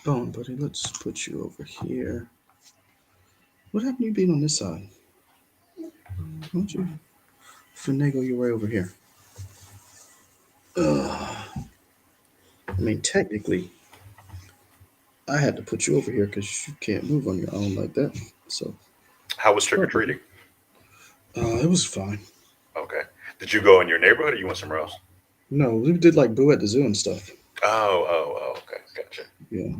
Boom, buddy. Let's put you over here. What happened to you being on this side? Why don't you finagle your way over here? I mean, technically, I had to put you over here because you can't move on your own like that. So, How was trick or start, buddy. treating? It was fine. Okay. Did you go in your neighborhood or you went somewhere else? No, we did like Boo at the Zoo and stuff. Oh. Okay, gotcha. Yeah.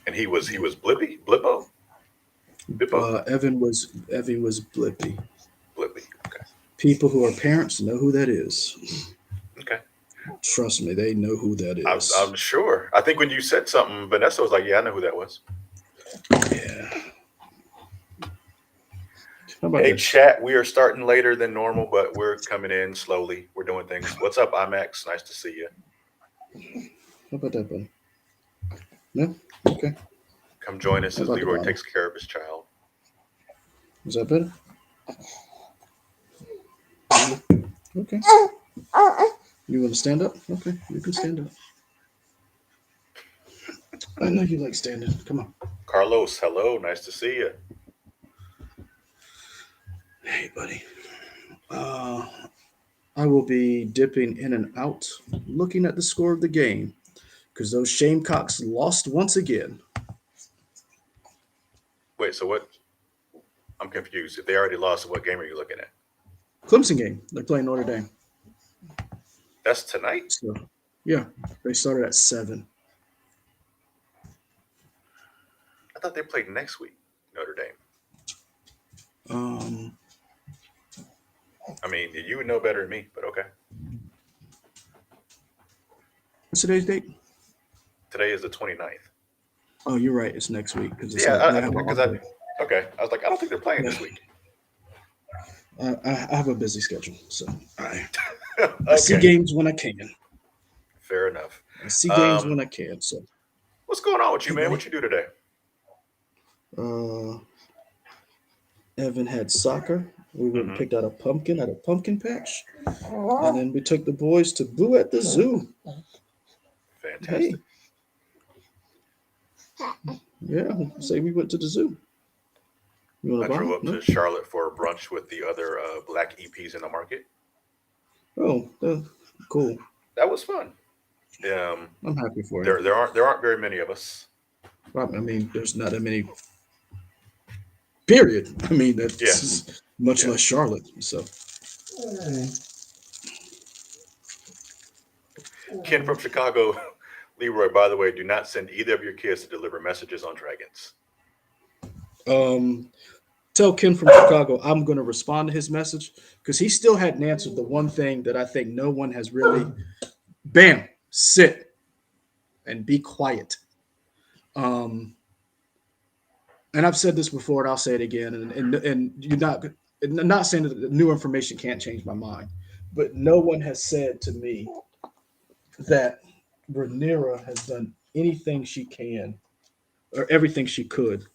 And he was Blippy, Blippo, Bippo, Evan was Blippy. Blippy. Okay, People who are parents know who that is. okay. Trust me, they know who that I'm is. I'm sure. I think when you said something, Vanessa was like, "Yeah, I know who that was." Yeah. How about Hey, this? chat. We are starting later than normal, but we're coming in slowly. We're doing things. What's up, IMAX? Nice to see you. How about that, buddy? No? Okay. Come join us How as about the Leroy bottom? takes care of his child. Is that better? Okay. You want to stand up? Okay, you can stand up. I know you like standing. Come on. Carlos, hello. Nice to see you. Hey, buddy. Uh, I will be dipping in and out, looking at the score of the game, because those Shamecocks lost once again. Wait, so what? I'm confused. If they already lost, what game are you looking at? Clemson game. They're playing Notre Dame. That's tonight. So, yeah, they started at 7. I thought they played next week. Notre Dame. Um, I mean, you would know better than me, but okay. what's today's date? Today is the 29th. Oh, you're right. It's next week because Yeah, they have an because off I day. okay. I was like, I don't think they're playing Yeah, this week. I have a busy schedule, so I see Okay, games when I can. fair enough. I see games Um, when I can. So, what's going on with you, hey, man? buddy. What you do today? Uh, Evan had soccer. We went and Hmm. picked out a pumpkin at a pumpkin patch, and then we took the boys to Boo at the Zoo. Fantastic. Hey, yeah, say we went to the zoo. You want I to buy? drove up No. to Charlotte for a brunch with the other black EPs in the market. Oh, cool. That was fun. Um, I'm happy for you. there aren't very many of us. I mean, there's not that many. Period. I mean, Yeah, that's much yeah. less Charlotte. So, Ken from Chicago, Leroy. By the way, do not send either of your kids to deliver messages on dragons. um, tell Ken from Chicago I'm going to respond to his message because he still hadn't answered the one thing that I think no one has really. Bam, sit and be quiet. Um, and I've said this before, and I'll say it again. And you're not saying that new information can't change my mind, but no one has said to me that Rhaenyra has done anything she can or everything she could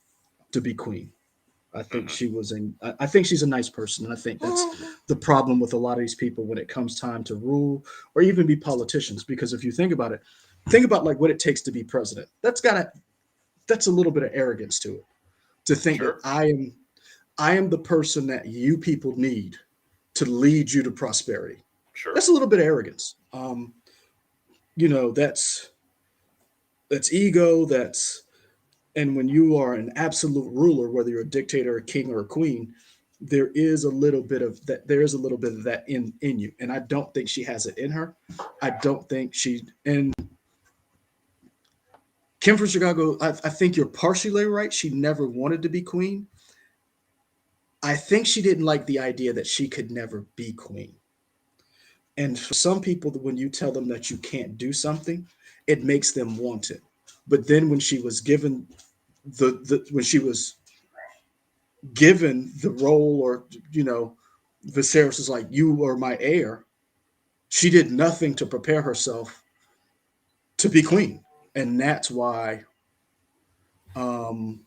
to be queen. I think Hmm. she was in. I think she's a nice person, and I think that's the problem with a lot of these people when it comes time to rule or even be politicians. Because if you think about it, think about like what it takes to be president. That's a little bit of arrogance to it. To think that Sure, I am the person that you people need to lead you to prosperity. sure. That's a little bit of arrogance. That's ego. And when you are an absolute ruler, whether you're a dictator, a king, or a queen, there is a little bit of that. There is a little bit of that in you, and I don't think she has it in her. I don't think she and Kim from Chicago. I think you're partially right. She never wanted to be queen. I think she didn't like the idea that she could never be queen. And for some people, when you tell them that you can't do something, it makes them want it. But then when she was given when she was given the role, or you know, Viserys is like, "You are my heir." She did nothing to prepare herself to be queen, and that's why um,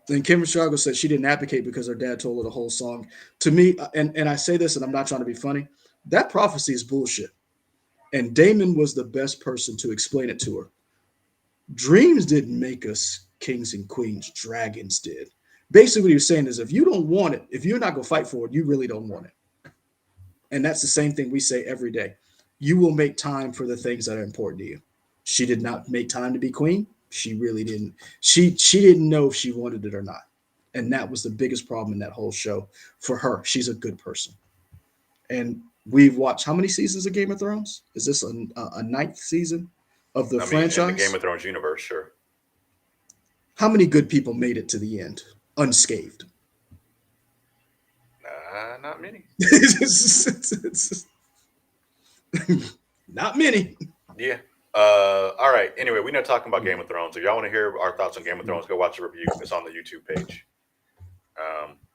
And Kim Chicago said she didn't advocate because her dad told her the whole song. To me, and I say this, and I'm not trying to be funny, that prophecy is bullshit. And Damon was the best person to explain it to her. Dreams didn't make us kings and queens, dragons did. Basically, what he was saying is if you don't want it, if you're not going to fight for it, you really don't want it. And that's the same thing we say every day. You will make time for the things that are important to you. She did not make time to be queen. She really didn't. She didn't know if she wanted it or not. And that was the biggest problem in that whole show for her. She's a good person. And we've watched how many seasons of Game of Thrones? Is this a ninth season of the I mean, in the Game franchise? of Thrones universe, sure. How many good people made it to the end unscathed? Not many. Not many. Yeah. All right. Anyway, we're not talking about Game of Thrones. If y'all want to hear our thoughts on Game of Thrones, go watch the review. It's on the YouTube page.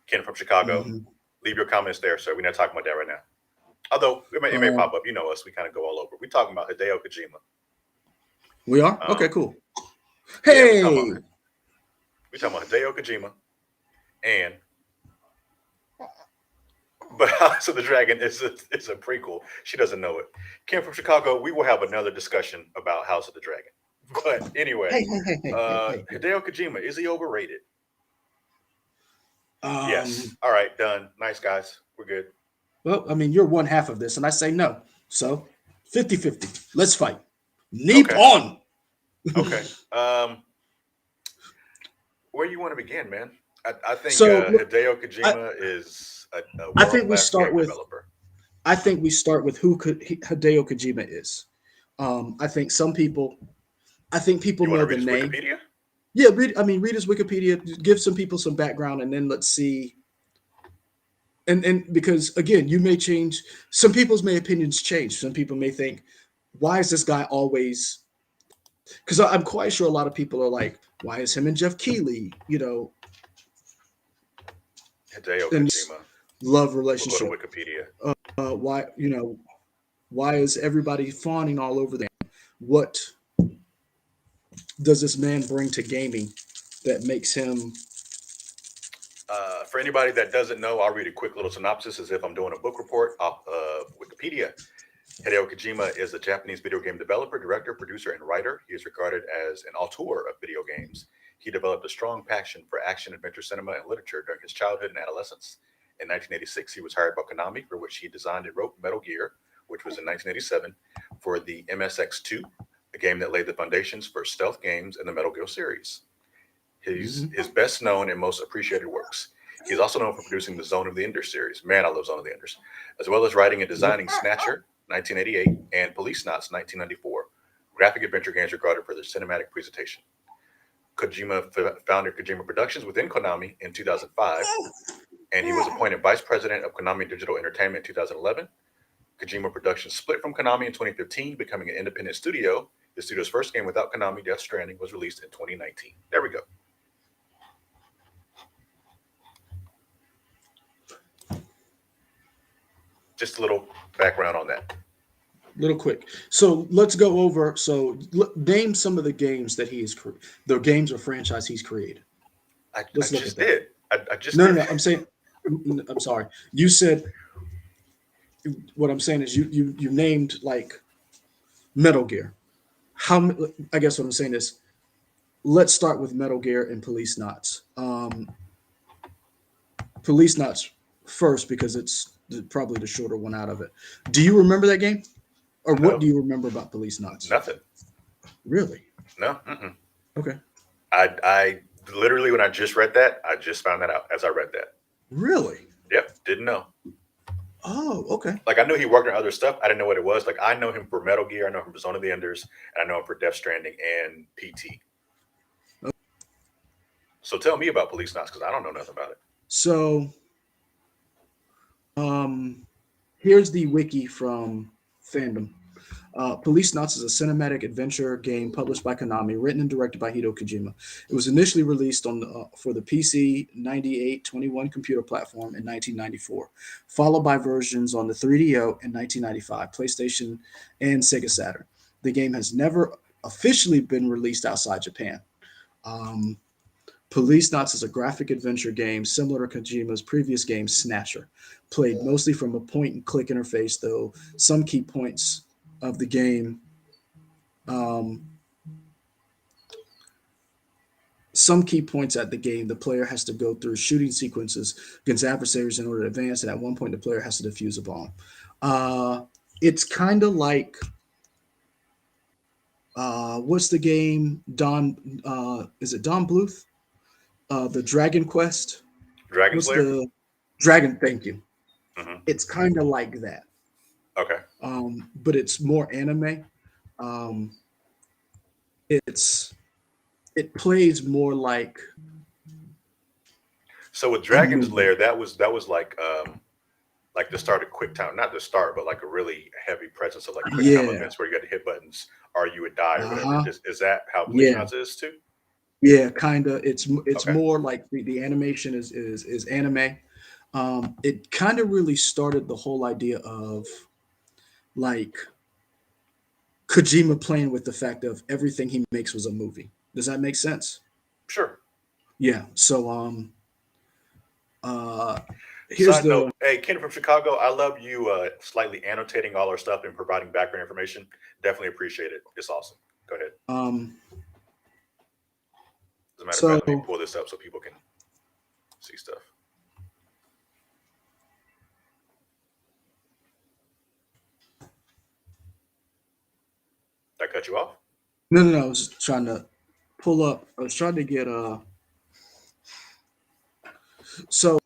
Ken from Chicago. Mhm. Leave your comments there, sir. We're not talking about that right now. Although it may pop up. You know us. We kind of go all over. We're talking about Hideo Kojima. We are? Okay, Um, cool. yeah, Hey. we're talking about Hideo Kojima, and but House of the Dragon is a prequel. She doesn't know it. Ken from Chicago. We will have another discussion about House of the Dragon. But anyway, Hey. Hideo Kojima, is he overrated? Yes. Um, All right, done. Nice guys. We're good. well, I mean, you're one half of this, and I say no. So 50-50. Let's fight. Okay. Nippon. Okay. Where you want to begin, man? I think So look, Hideo I, Kojima is a I world think we class start game with developer. who Hideo Kojima is. I think some people I think people You want know to the read his name. Wikipedia? Yeah, read his Wikipedia, give some people some background, and then let's see. And because again, you may change some people's may opinions change. Some people may think, why is this guy always? Because I'm quite sure a lot of people are like, why is him and Jeff Keighley, Hideo in Kojima. love We'll go to relationship? Wikipedia. Why why is everybody fawning all over them? What does this man bring to gaming that makes him? For anybody that doesn't know, I'll read a quick little synopsis as if I'm doing a book report off Wikipedia. Hideo Kojima is a Japanese video game developer, director, producer, and writer. He is regarded as an auteur of video games. He developed a strong passion for action, adventure, cinema, and literature during his childhood and adolescence. In 1986, he was hired by Konami, for which he designed and wrote Metal Gear, which was in 1987, for the MSX2, a game that laid the foundations for stealth games in the Metal Gear series. He's Mhm. his best known and most appreciated works. He's also known for producing the Zone of the Enders series. Man, I love Zone of the Enders, as well as writing and Yep. designing Snatcher, 1988, and Police Knots, 1994. Graphic adventure games regarded for their cinematic presentation. Kojima founded Kojima Productions within Konami in 2005, and he was appointed vice president of Konami Digital Entertainment in 2011. Kojima Productions split from Konami in 2015, becoming an independent studio. The studio's first game without Konami, Death Stranding, was released in 2019. There we go. Just a little background on that. Little quick. So let's go over. So name some of the games that the games or franchise he's created. I Let's look at just that. did. I just No, no, did. no. I'm saying, I'm sorry. You said what I'm saying is you named like Metal Gear. I guess what I'm saying is let's start with Metal Gear and Police Knots. Police Knots first because it's probably the shorter one out of it. Do you remember that game, or what No, do you remember about Police Knots? nothing. Really? No. Mm-mm. Okay. I literally when I just read that, I just found that out as I read that. Really? Yep, didn't know. Oh, okay. Like I knew he worked on other stuff. I didn't know what it was. Like I know him for Metal Gear. I know him for Zone of the Enders, and I know him for Death Stranding and PT. So tell me about Police Knots because I don't know nothing about it. So, um, here's the wiki from fandom. Police Knots is a cinematic adventure game published by Konami, written and directed by Hideo Kojima. It was initially released for the PC 9821 computer platform in 1994, followed by versions on the 3DO in 1995, PlayStation, and Sega Saturn. The game has never officially been released outside Japan. Um, Police Knots is a graphic adventure game similar to Kojima's previous game, Snatcher. Played mostly from a point and click interface, though some key points of the game um, some key points at the game, the player has to go through shooting sequences against adversaries in order to advance, and at one point, the player has to defuse a bomb. Uh, it's kind of like what's the game? Don, is it Don Bluth? The Dragon Quest. Dragon What's Slayer. the Dragon? Thank you. Hmm. It's kind of like that, Okay. but it's more anime. Um, it's it plays more So with a Dragon's movie. Lair, that was like the start of quick time, not the start, but like a really heavy presence of like quick time Yeah. events where you got to hit buttons or you would die or Uh whatever. huh. Is that how Police Yeah. Knots is too? Yeah, kind of. It's Okay. more like the animation is anime. It kind of really started the whole idea of like Kojima playing with the fact of everything he makes was a movie. Does that make sense? Sure. Yeah. So uh here's Side the note, hey, Ken from Chicago, I love you slightly annotating all our stuff and providing background information. Definitely appreciate it. It's awesome. Go ahead. um As a matter of fact, so let me pull this up so people can see stuff. Did I cut you off? no, I was trying to pull up. I was trying to get so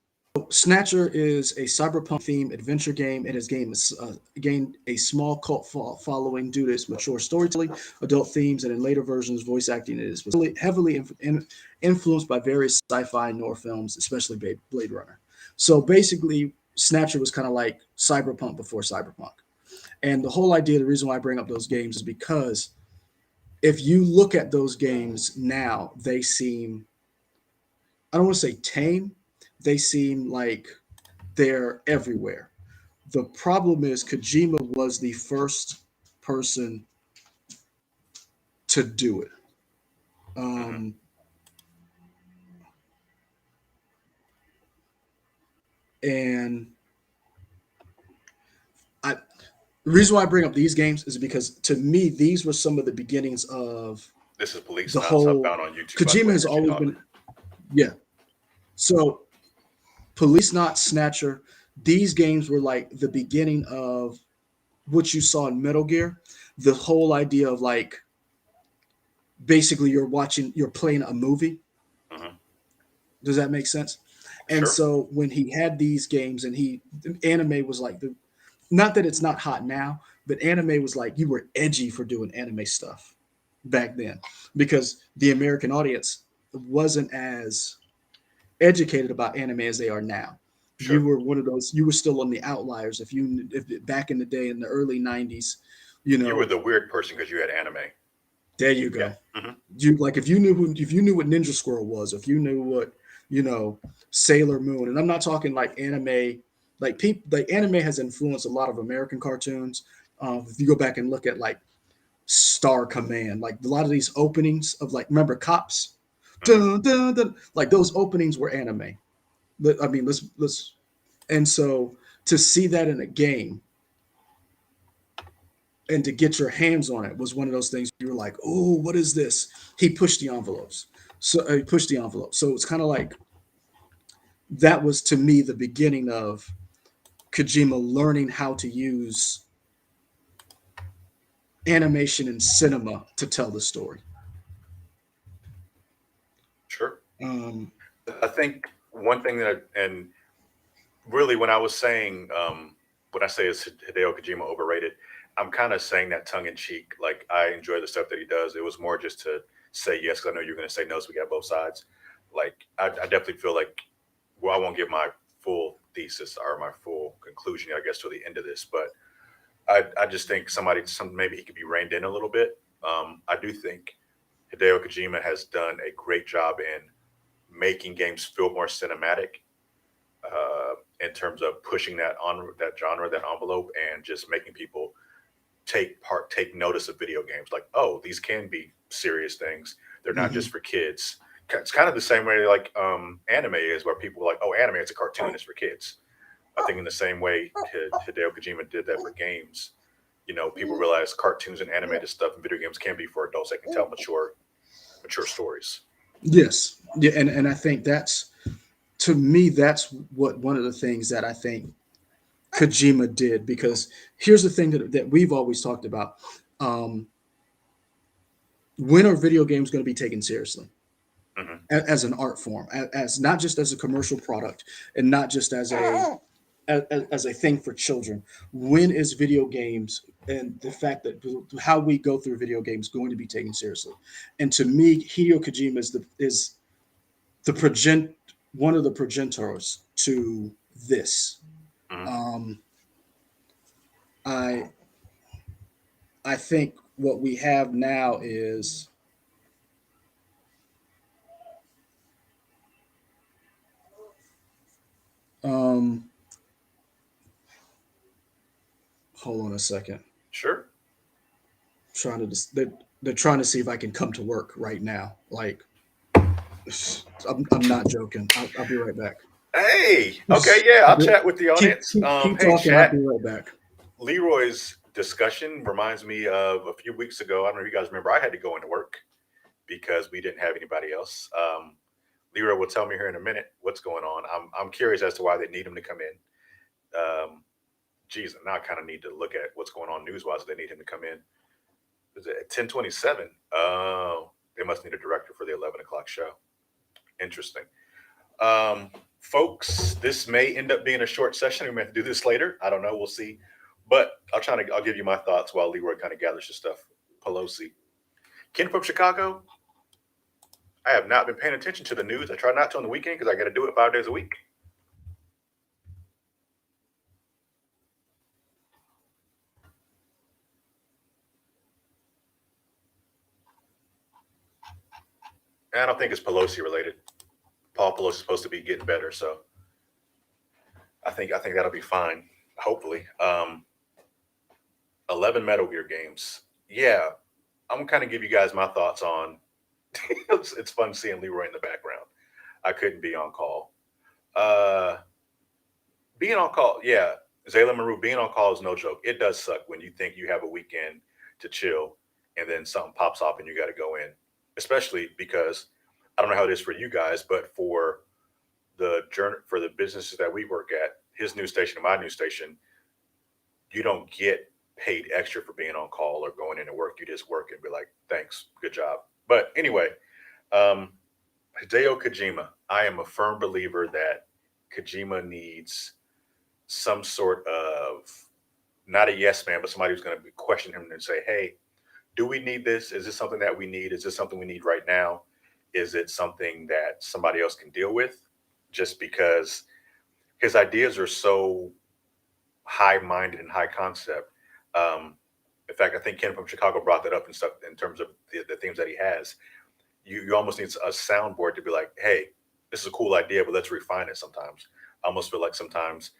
Snatcher is a cyberpunk themed adventure game. It has gained a small cult following due to its mature storytelling, adult themes, and in later versions, voice acting. It is heavily influenced by various sci-fi and noir films, especially Blade Runner. So basically, Snatcher was kind of like cyberpunk before cyberpunk. And the whole idea, the reason why I bring up those games is because if you look at those games now, they seem, I don't want to say tame, they seem like they're everywhere. The problem is Kojima was the first person to do it. Hmm. Um, and I, the reason why I bring up these games is because to me, these were some of the beginnings of This is Police the Knots. I whole. found on YouTube, by the Kojima way. has Heard you always talk. been, yeah. So, Police Not Snatcher, these games were like the beginning of what you saw in Metal Gear. The whole idea of like basically you're playing a movie. Hmm. Does that make sense? And Sure. so when he had these games and anime was like the, not that it's not hot now, but anime was like you were edgy for doing anime stuff back then because the American audience wasn't as educated about anime as they are now. You Sure. were one of those. You were still on the outliers. If back in the day in the early '90s, you You were know, the weird person because you had anime. there you Yeah. go. Hmm. You like if you knew what Ninja Squirrel was, if you knew what you know Sailor Moon, and I'm not talking like anime. Like people, like anime has influenced a lot of American cartoons. If you go back and look at like Star Command, like a lot of these openings of like remember Cops, Hmm. like those openings were anime. I mean, let's and so to see that in a game and to get your hands on it was one of those things you were like, oh, what is this? He pushed the envelopes. So he pushed the envelope. So it's kind of like that was to me the beginning of Kojima learning how to use animation and cinema to tell the story. Sure. Um, I think one thing and really when I was saying, when I say is Hideo Kojima overrated, I'm kind of saying that tongue in cheek. Like I enjoy the stuff that he does. It was more just to say yes because I know you're going to say no, so we got both sides. Like I definitely feel like, well, I won't give my full thesis or my full conclusion, I guess, to the end of this, but I just think maybe he could be reined in a little bit. I do think Hideo Kojima has done a great job in making games feel more cinematic, in terms of pushing that genre, that envelope, and just making people take notice of video games. Like, oh, these can be serious things. They're not mhm. just for kids. it's kind of the same way like anime is, where people are like, oh, anime, it's a cartoon, it's for kids. I think in the same way Hideo Kojima did that for games. People realize cartoons and animated stuff in video games can be for adults that can tell mature stories. Yes, yeah, and I think that's, to me, that's what one of the things that I think Kojima did, because here's the thing that we've always talked about. Um, when are video games going to be taken seriously Hmm. as an art form, as not just as a commercial product, and not just as a thing for children? When is video games and the fact that how we go through video games going to be taken seriously? And to me, Hideo Kojima is the one of the progenitors to this. Hmm. Um, I I think what we have now is, um, hold on a second. Sure. Trying to they're trying to see if I can come to work right now. Like, I'm not joking. I'll be right back. Hey, okay, yeah, I'll chat with the keep audience. keep keep Hey, talking. I'll chat. be right back. Leroy's discussion reminds me of a few weeks ago. I don't know if you guys remember. I had to go into work because we didn't have anybody else. Leroy will tell me here in a minute what's going on. I'm curious as to why they need him to come in. Um, geez, now I kind of need to look at what's going on news wise. They need him to come in. Is it at 10:27? Oh, they must need a director for the 11 o'clock show. Interesting. Um, Folks, this may end up being a short session. We may have to do this later. I don't know. We'll see. But I'll give you my thoughts while Leroy kind of gathers his stuff. Pelosi. Ken from Chicago. I have not been paying attention to the news. I try not to on the weekend because I got to do it 5 days a week. And I don't think it's Pelosi related. Paul Pelosi is supposed to be getting better, so I think that'll be fine. Hopefully. 11 Metal Gear games. Yeah, I'm gonna kind of give you guys my thoughts on. It's fun seeing Leroy in the background. I couldn't be on call. Uh, Being on call, yeah, Zayla Maru, being on call is no joke. It does suck when you think you have a weekend to chill and then something pops up and you got to go in. Especially because I don't know how it is for you guys, but for the businesses that we work at, his news station and my news station, you don't get paid extra for being on call or going into work. You just work and be like, thanks, good job. But anyway, um, Hideo Kojima, I am a firm believer that Kojima needs some sort of, not a yes man, but somebody who's going to question him and say, hey, do we need this? Is this something that we need? Is this something we need right now? Is it something that somebody else can deal with? Just because his ideas are so high minded and high concept. Um, in fact, I think Ken from Chicago brought that up and stuff in terms of the themes that he has. You almost need a soundboard to be like, hey, this is a cool idea, but let's refine it sometimes. I almost feel like sometimes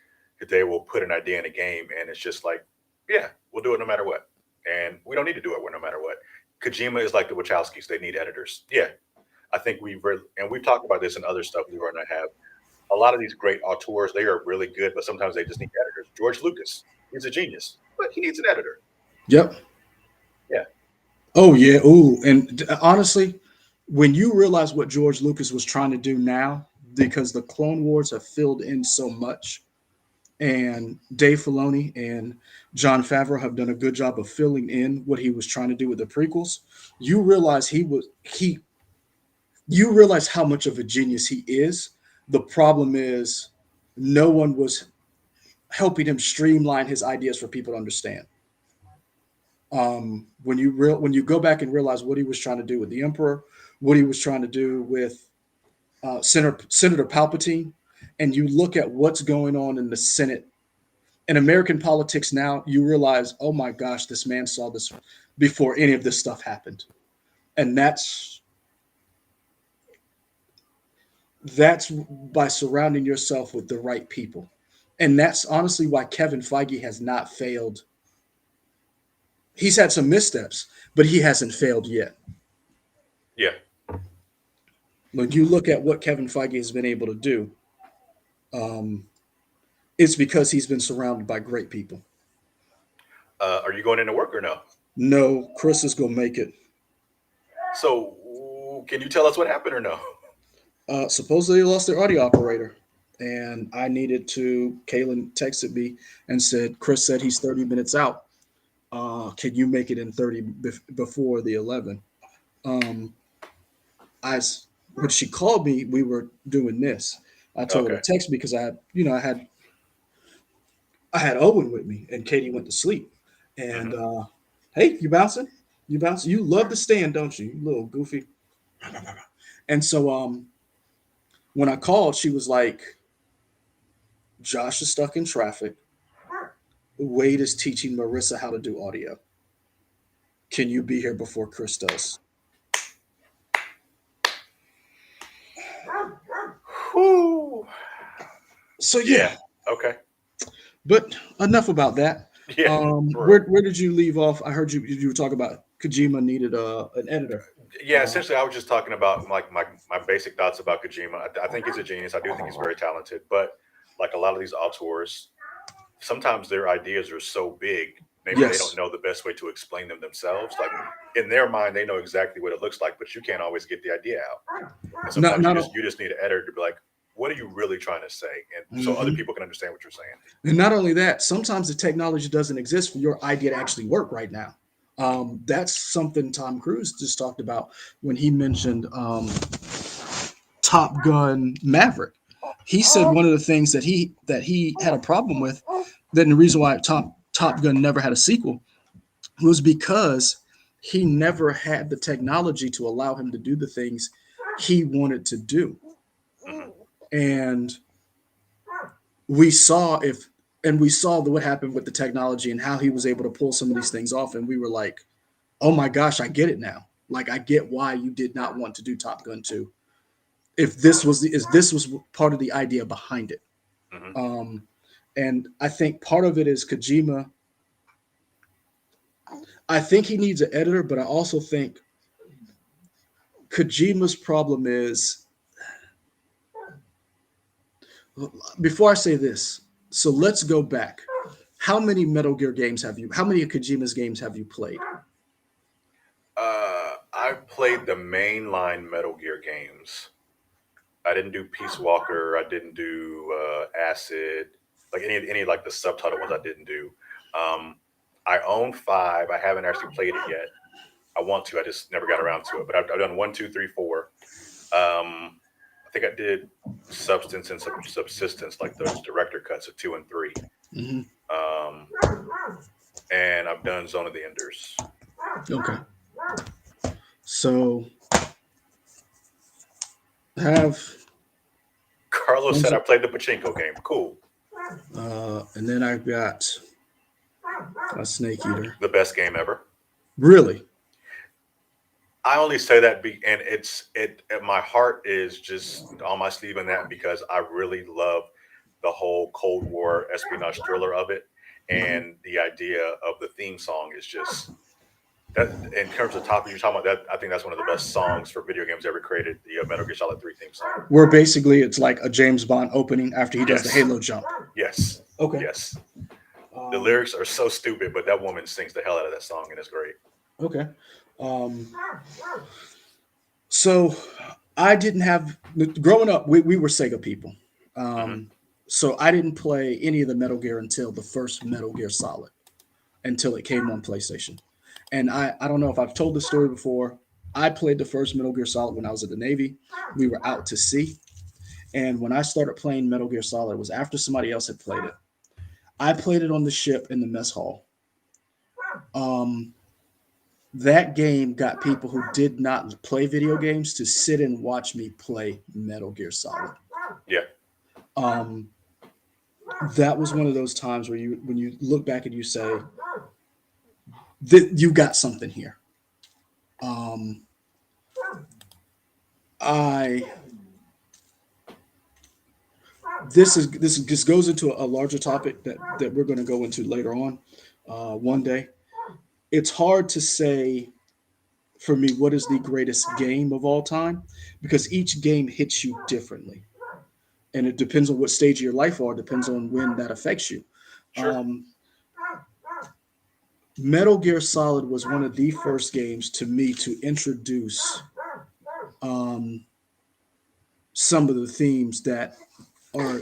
they will put an idea in a game and it's just like, yeah, we'll do it no matter what. And we don't need to do it no matter what. Kojima is like the Wachowskis. They need editors. Yeah. I think and we've talked about this and other stuff we were going to have. A lot of these great auteurs, they are really good, but sometimes they just need editors. George Lucas, he's a genius, but he needs an editor. Yep. Yeah. Oh yeah. Ooh. And honestly, when you realize what George Lucas was trying to do now, because the Clone Wars have filled in so much, and Dave Filoni and John Favreau have done a good job of filling in what he was trying to do with the prequels. You realize he you realize how much of a genius he is. The problem is no one was helping him streamline his ideas for people to understand. When you go back and realize what he was trying to do with the Emperor, what he was trying to do with Senator Palpatine, and you look at what's going on in the Senate in American politics now, you realize, oh my gosh, this man saw this before any of this stuff happened, and that's by surrounding yourself with the right people, and that's honestly why Kevin Feige has not failed. He's had some missteps, but he hasn't failed yet. Yeah. when you look at what Kevin Feige has been able to do, um, it's because he's been surrounded by great people. Are you going into work or no? No, Chris is gonna make it. So, can you tell us what happened or no? Supposedly they lost their audio operator, and I needed to. Kaylin texted me and said Chris said he's 30 minutes out. Can you make it in 30 before the 11? Um, I when she called me, we were doing this. I told her Okay. to text me because I had Owen with me, and Katie went to sleep. And Hmm. hey, you bouncing? You bouncing? You love to stand, don't you? You little goofy. And so when I called, she was like, "Josh is stuck in traffic. Wade is teaching Marissa how to do audio. Can you be here before Chris does?" Whew. So yeah, Yeah. Okay. but enough about that. Yeah. For real. Where did you leave off? I heard you were talking about Kojima needed an editor. Yeah. Essentially, I was just talking about like my basic thoughts about Kojima. I think he's a genius. I do think he's very talented, but like a lot of these auteurs, sometimes their ideas are so big, maybe they don't Yes. know the best way to explain them themselves. Like in their mind, they know exactly what it looks like, but you can't always get the idea out. And Not sometimes not. you just need an editor to be like, what are you really trying to say? And so other Mhm. people can understand what you're saying. And not only that, sometimes the technology doesn't exist for your idea to actually work right now. That's something Tom Cruise just talked about when he mentioned Top Gun Maverick. He said one of the things that he had a problem with, that the reason why Top Gun never had a sequel was because he never had the technology to allow him to do the things he wanted to do. Hmm. And we saw if we saw what happened with the technology and how he was able to pull some of these things off, and we were like, oh my gosh, I get it now. Like, I get why you did not want to do Top Gun 2 if this was part of the idea behind it. Hmm. um and I think part of it is Kojima. I think he needs an editor, but I also think Kojima's problem is, before I say this, so let's go back. How many Metal Gear games have you? How many of Kojima's games have you played? I played the mainline Metal Gear games. I didn't do Peace Walker. I didn't do Acid. Like any like the subtitle ones, I didn't do. Um, I own five. I haven't actually played it yet. I want to. I just never got around to it. But I've done one, two, three, four. I think I did Substance and Subsistence, like those director cuts of two and three. Hmm. Um, and I've done Zone of the Enders. Okay, so I have Carlos said I played the pachinko game. Cool. and then I've got a Snake Eater. The best game ever. Really? I only say that and my heart is just on my sleeve in that because I really love the whole Cold War espionage thriller of it, Hmm. and the idea of the theme song is just that. In terms of topic you're talking about, that I think that's one of the best songs for video games ever created. The Metal Gear Solid 3 theme song. Where basically it's like a James Bond opening after he does the Yes, Halo jump. yes, Okay. yes. The Um, lyrics are so stupid, but that woman sings the hell out of that song, and it's great. okay. Um, so I didn't have growing up. We were Sega people. Hmm. Um, so I didn't play any of the Metal Gear until the first Metal Gear Solid, until it came on PlayStation. And I don't know if I've told this story before. I played the first Metal Gear Solid when I was at the Navy. We were out to sea. And when I started playing Metal Gear Solid, it was after somebody else had played it. I played it on the ship in the mess hall. Um, that game got people who did not play video games to sit and watch me play Metal Gear Solid. Yeah. Um, that was one of those times where when you look back and you say that you got something here. Um, I this just goes into a larger topic that we're going to go into later on one day. It's hard to say for me, what is the greatest game of all time? Because each game hits you differently, and it depends on what stage of your life are. Depends on when that affects you. Sure. Um, Metal Gear Solid was one of the first games to me to introduce um, some of the themes that are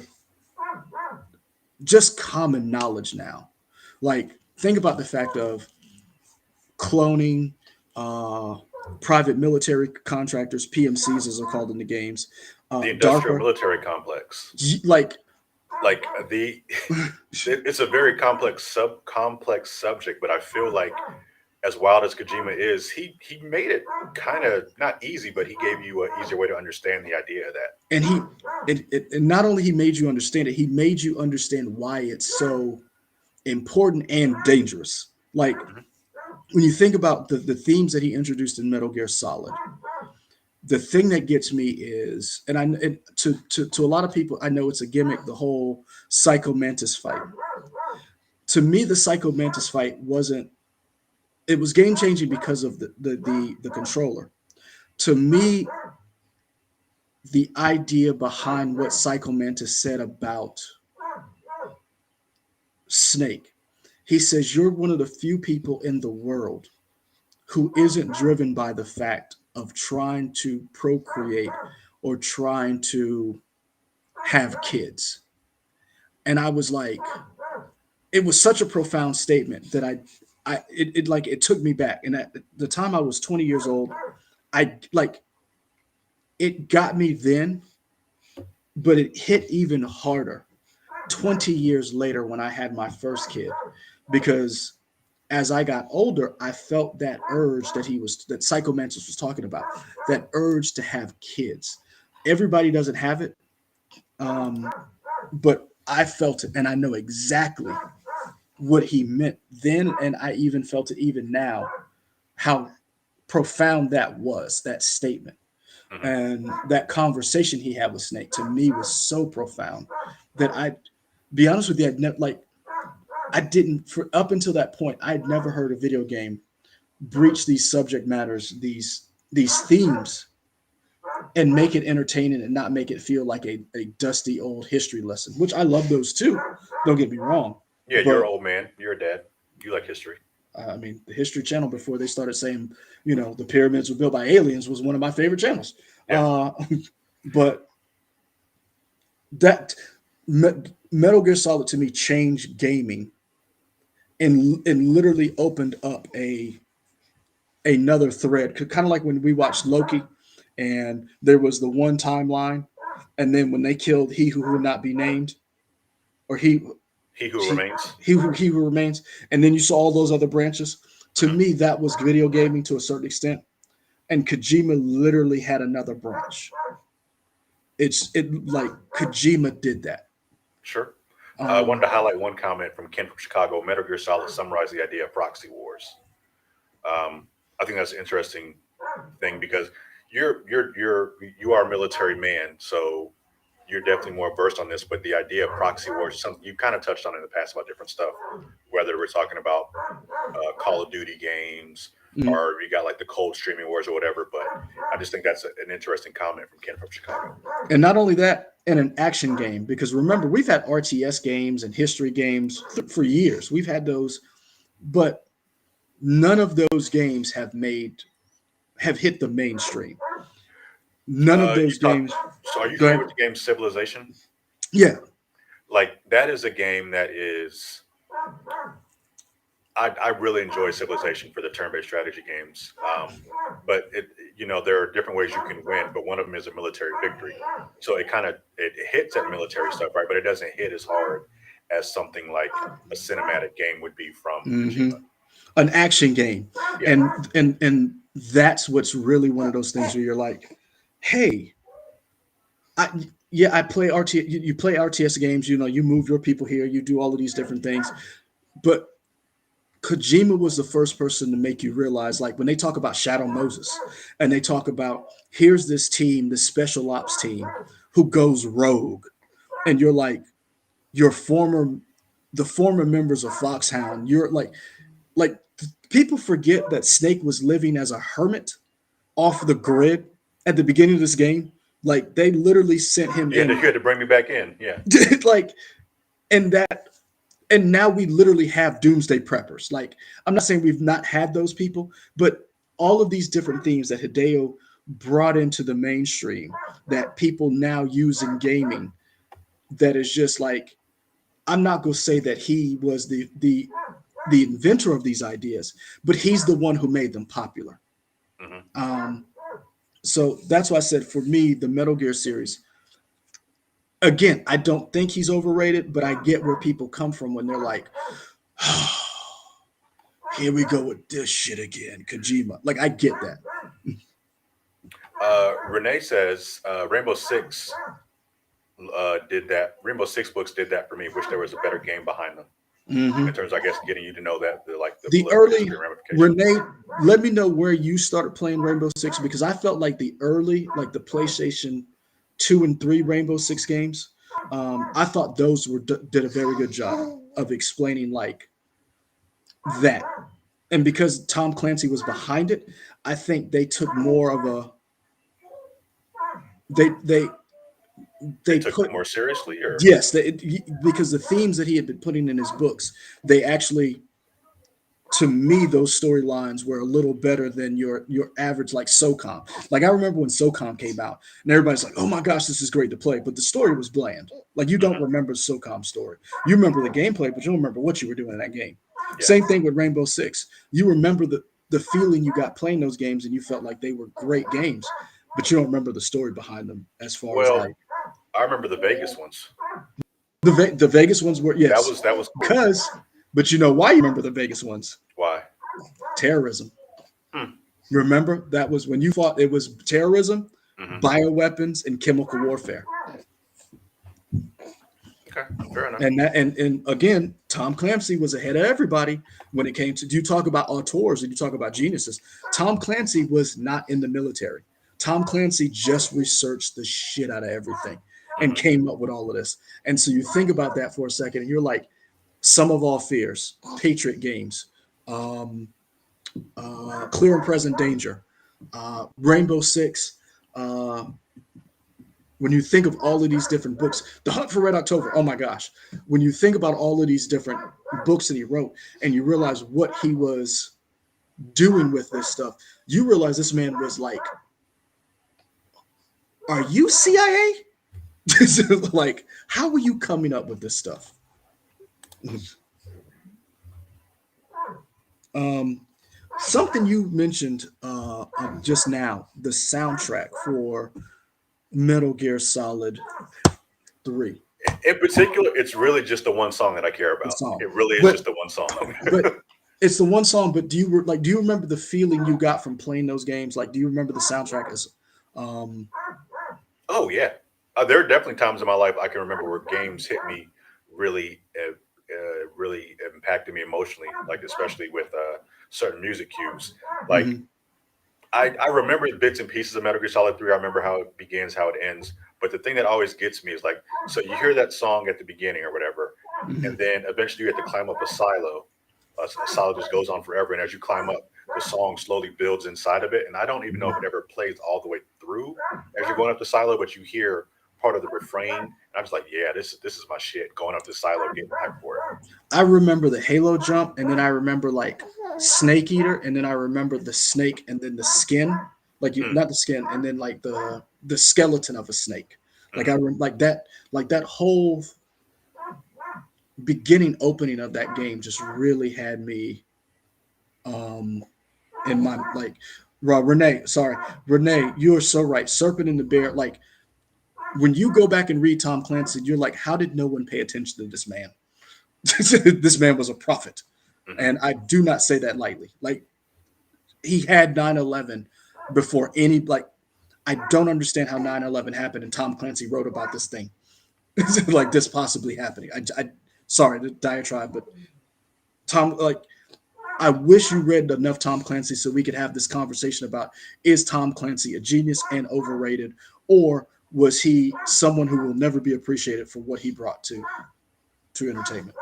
just common knowledge now. Like, think about the fact of cloning, uh, private military contractors, PMCs as they're called in the games, The industrial DARPA, military complex. like, Like the it's a very complex subject, but I feel like as wild as Kojima is, he made it kind of not easy, but he gave you an easier way to understand the idea of that. and and not only he made you understand it, he made you understand why it's so important and dangerous. Like, Mhm. when you think about the themes that he introduced in Metal Gear Solid, the thing that gets me is, to a lot of people, I know it's a gimmick, the whole Psycho Mantis fight. To me, the Psycho Mantis fight wasn't. It was game changing because of the controller. To me, the idea behind what Psycho Mantis said about Snake, he says you're one of the few people in the world who isn't driven by the fact of trying to procreate or trying to have kids. And I was like, it was such a profound statement that it took me back. And at the time I was 20 years old, I like it got me then, but it hit even harder 20 years later when I had my first kid, because as I got older, I felt that urge that Psychomantis was talking about, that urge to have kids. Everybody doesn't have it, um, but I felt it, and I know exactly what he meant then, and I even felt it even now, how profound that was, that statement. Mhm. And that conversation he had with Snake to me was so profound that I, be honest with you, I'd never like I didn't for up until that point I'd never heard a video game breach these subject matters, these themes, and make it entertaining and not make it feel like a dusty old history lesson, which I love those too. Don't get me wrong. Yeah, you're an But old man. You're a dad. You like history. I mean, the History Channel, before they started saying, the pyramids were built by aliens, was one of my favorite channels. Yeah. Uh, but that Metal Gear Solid to me changed gaming, and literally opened up another thread, kind of like when we watched Loki, and there was the one timeline, and then when they killed he who would not be named, or He who he remains. he who remains, and then you saw all those other branches. To Mhm. me, that was video gaming to a certain extent, and Kojima literally had another branch. It like Kojima did that. Sure. I wanted Um, to highlight one comment from Ken from Chicago. Metal Gear Solid summarized the idea of proxy wars. Um, I think that's an interesting thing because you are a military man, so you're definitely more versed on this. But the idea of proxy wars is something you kind of touched on in the past about different stuff, whether we're talking about Call of Duty games mm. or you got like the cold streaming wars or whatever. But I just think that's an interesting comment from Ken from Chicago. And not only that, in an action game, because remember, we've had RTS games and history games for years. We've had those, but none of those games have hit the mainstream. None of You those talk. games. So, are you Go familiar ahead. with the game Civilization? Yeah. Like that is a game that is. I really enjoy Civilization for the turn-based strategy games, but there are different ways you can win. But one of them is a military victory, so it hits at military stuff, right? But it doesn't hit as hard as something like a cinematic game would be from Hmm. Kojima. An action game, Yeah, and that's what's really one of those things where you're like, hey, I yeah, I play RT. You play RTS games. You move your people here. You do all of these different things, but Kojima was the first person to make you realize, like when they talk about Shadow Moses, and they talk about here's this team, this special ops team who goes rogue, and you're like, your former, the former members of Foxhound, you're like people forget that Snake was living as a hermit off the grid at the beginning of this game. Like they literally sent him You in, had to bring me back in. Yeah. like, and that, and now we literally have doomsday preppers. Like, I'm not saying we've not had those people, but all of these different themes that Hideo brought into the mainstream that people now use in gaming, that is just like, I'm not gonna say that he was the inventor of these ideas, but he's the one who made them popular. Hmm. Um, so that's why I said for me, the Metal Gear series. Again, I don't think he's overrated, but I get where people come from when they're like, oh, "Here we go with this shit again, Kojima." Like I get that. Renee says Rainbow Six did that. Rainbow Six books did that for me. Wish there was a better game behind them in Hmm. terms, I guess, getting you to know that the The political early history and ramifications. Renee, let me know where you started playing Rainbow Six because I felt like the early, like the PlayStation 2 and 3 Rainbow Six games. I thought those did a very good job of explaining like that. And because Tom Clancy was behind it, I think they took more of a they they They they took it put more seriously, or yes because the themes that he had been putting in his books, they actually, to me, those storylines were a little better than your average like SOCOM. Like I remember when SOCOM came out and everybody's like, "Oh my gosh, this is great to play," but the story was bland. Like you don't Mhm. remember the SOCOM story. You remember the gameplay, but you don't remember what you were doing in that game. Yeah. Same thing with Rainbow Six. You remember the feeling you got playing those games, and you felt like they were great games, but you don't remember the story behind them as far as Well, like I remember the Vegas ones. the Vegas ones were, yes, That was cool. because, but you know why you remember the Vegas ones? Why? Terrorism. Hmm. Remember that was when you fought. It was terrorism, Hmm. bioweapons, and chemical warfare. Okay, fair enough. And again, Tom Clancy was ahead of everybody when it came to. Do you talk about auteurs and you talk about geniuses? Tom Clancy was not in the military. Tom Clancy just researched the shit out of everything and Hmm. came up with all of this. And so you think about that for a second, and you're like, Some of All Fears, Patriot Games, um, Clear and Present Danger, Rainbow Six. Uh, when you think of all of these different books, The Hunt for Red October, oh my gosh. When you think about all of these different books that he wrote and you realize what he was doing with this stuff, you realize this man was like, "Are you CIA?" Like, how are you coming up with this stuff? Um, Something you mentioned just now, the soundtrack for Metal Gear Solid 3, In particular, it's really just the one song that I care the about. song. It really is But just the one song. but it's the one song. But do you remember the feeling you got from playing those games? Like, do you remember the soundtrack as um Oh yeah, there are definitely times in my life I can remember where games hit me really, really impacted me emotionally. Like especially with certain music cues. Like mhm, I remember bits and pieces of Metal Gear Solid 3. I remember how it begins, how it ends. But the thing that always gets me is like, so you hear that song at the beginning or whatever, and mhm, then eventually you have to climb up a silo. A silo just goes on forever, and as you climb up, the song slowly builds inside of it. And I don't even know if it ever plays all the way through as you're going up the silo, but you hear part of the refrain. And I'm just like, yeah, this is my shit. Going up the silo, getting hyped for it. I remember the Halo jump, and then I remember like Snake Eater, and then I remember the snake, and then the skin, like you, Mm, not the skin, and then like the skeleton of a snake. Like mhm. like that whole beginning opening of that game just really had me um in my like Renee, sorry, Renee, you're so right. Serpent and the Bear, like when you go back and read Tom Clancy, you're like, how did no one pay attention to this man? This man was a prophet. Mhm. And I do not say that lightly. Like he had 9/11 before any like I don't understand how 9/11 happened and Tom Clancy wrote about this thing. Like this possibly happening. I sorry the diatribe, but Tom, like I wish you read enough Tom Clancy so we could have this conversation about, is Tom Clancy a genius and overrated, or was he someone who will never be appreciated for what he brought to entertainment?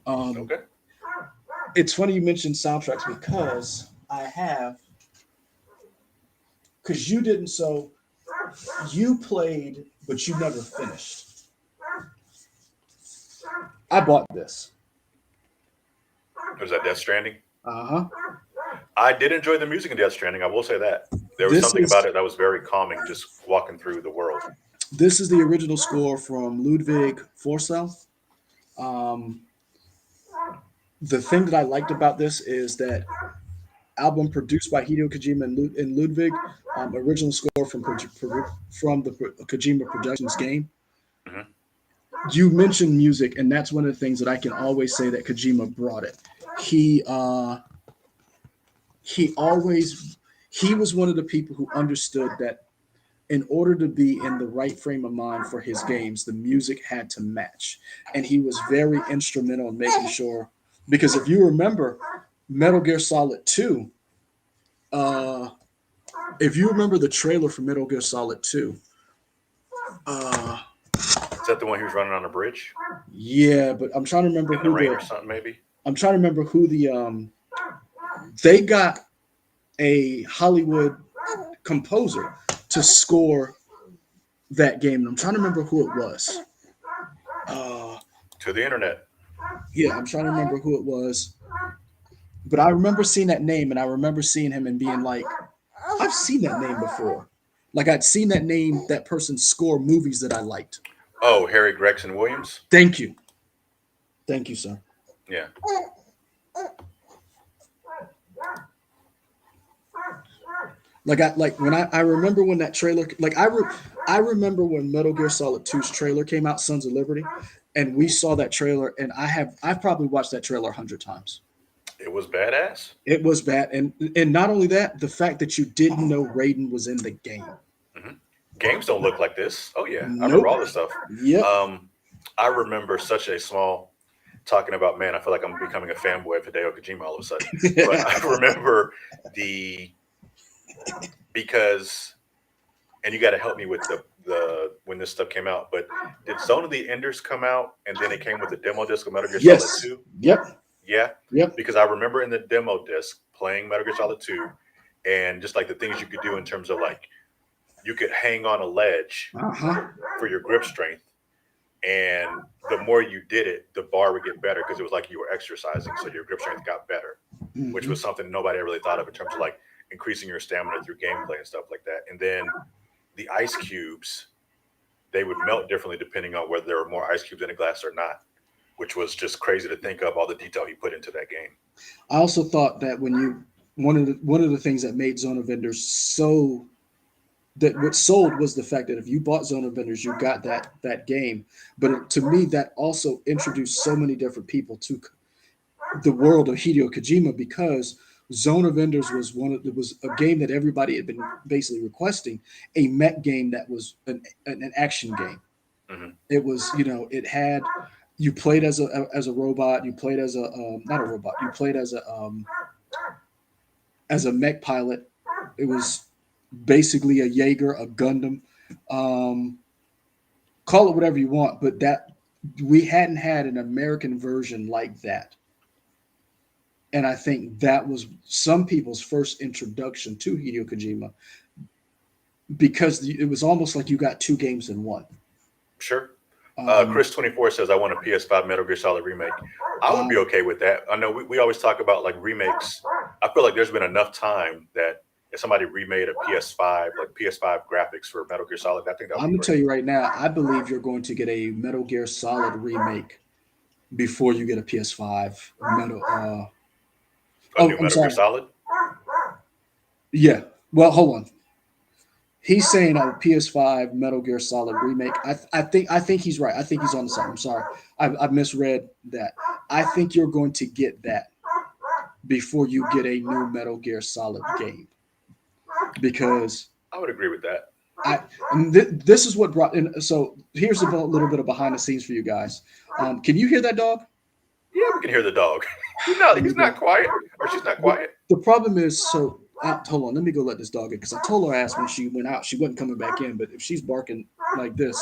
Um, Okay. It's funny you mentioned soundtracks because I have because you didn't. So you played, but you never finished. I bought this. Was that Death Stranding? Uh huh. I did enjoy the music in Death Stranding. I will say that there was This something about is it that was very calming, just walking through the world. this is the original score from Ludwig Forssell. Um, the thing that I liked about this is that album produced by Hideo Kojima and Ludwig, original score from the Kojima Productions game. Hmm. You mentioned music, and that's one of the things that I can always say that Kojima brought it. He he always he was one of the people who understood that in order to be in the right frame of mind for his games, the music had to match, and he was very instrumental in making sure. Because if you remember, Metal Gear Solid Two, uh, if you remember the trailer for Metal Gear Solid Two, uh, Is that the one who was running on a bridge yeah, but I'm trying to remember in the who rain the or something? Maybe. I'm trying to remember who the they got a Hollywood composer to score that game. And I'm trying to remember who it was. Uh, To the internet. yeah, I'm trying to remember who it was. But I remember seeing that name, and I remember seeing him and being like, I've seen that name before. Like I'd seen that name, that person score movies that I liked. Oh, Harry Gregson Williams. Thank you. Thank you, sir. Yeah. Like when I remember when that trailer I remember when Metal Gear Solid 2's trailer came out, Sons of Liberty, and we saw that trailer, and I've probably watched that trailer 100 times. It was badass. It was bad, and not only that, the fact that you didn't know Raiden was in the game. Hmm. Games don't look like this. Oh yeah, I remember Nope. all this stuff. Yep. Um, I remember such a small talking about, man. I feel like I'm becoming a fanboy of Hideo Kojima all of a sudden. But I remember the because, and you got to help me with the when this stuff came out. But did Zone of the Enders come out and then it came with the demo disc of Metal Gear Solid Yes. 2? Yep. Yeah, Yep. because I remember in the demo disc playing Metal Gear Solid 2 and just like the things you could do in terms of like you could hang on a ledge Uh huh. for your grip strength. And the more you did it, the bar would get better because it was like you were exercising. So your grip strength got better, which Hmm. was something nobody really thought of in terms of like increasing your stamina through gameplay and stuff like that. And then the ice cubes, they would melt differently depending on whether there were more ice cubes in a glass or not, which was just crazy to think of all the detail he put into that game. I also thought that when you one of the things that made Zone of Enders so that what sold was the fact that if you bought Zone of Vendors, you got that game. But to me, that also introduced so many different people to the world of Hideo Kojima because Zone of Enders was it was a game that everybody had been basically requesting, a mech game that was an action game. Hmm. It was, it had, you played as a robot, you played as a not a robot, you played as a mech pilot. It was basically a Jaeger, a Gundam. Um, call it whatever you want, but that we hadn't had an American version like that. And I think that was some people's first introduction to Hideo Kojima because it was almost like you got two games in one. Sure. Um, Chris24 says, I want a PS5 Metal Gear Solid remake. I would be okay with that. I know we always talk about like remakes. I feel like there's been enough time that if somebody remade a PS5, like PS5 graphics for Metal Gear Solid, I think that would I'm be gonna tell great. you right now, I believe you're going to get a Metal Gear Solid remake before you get a PS5 Metal. A new I'm Metal Gear sorry. Solid? Yeah. Well, hold on. He's saying a PS5 Metal Gear Solid remake. I think he's right. I think he's on the side. I'm sorry. I misread that. I think you're going to get that before you get a new Metal Gear Solid game because I would agree with that. I this is what brought in. So here's a little bit of behind the scenes for you guys. Can you hear that dog? Yeah, we can hear the dog. Let me He's go. not quiet, or she's not The, quiet. the problem is, so hold on. Let me go let this dog in because I told her ass when she went out she wasn't coming back in. But if she's barking like this,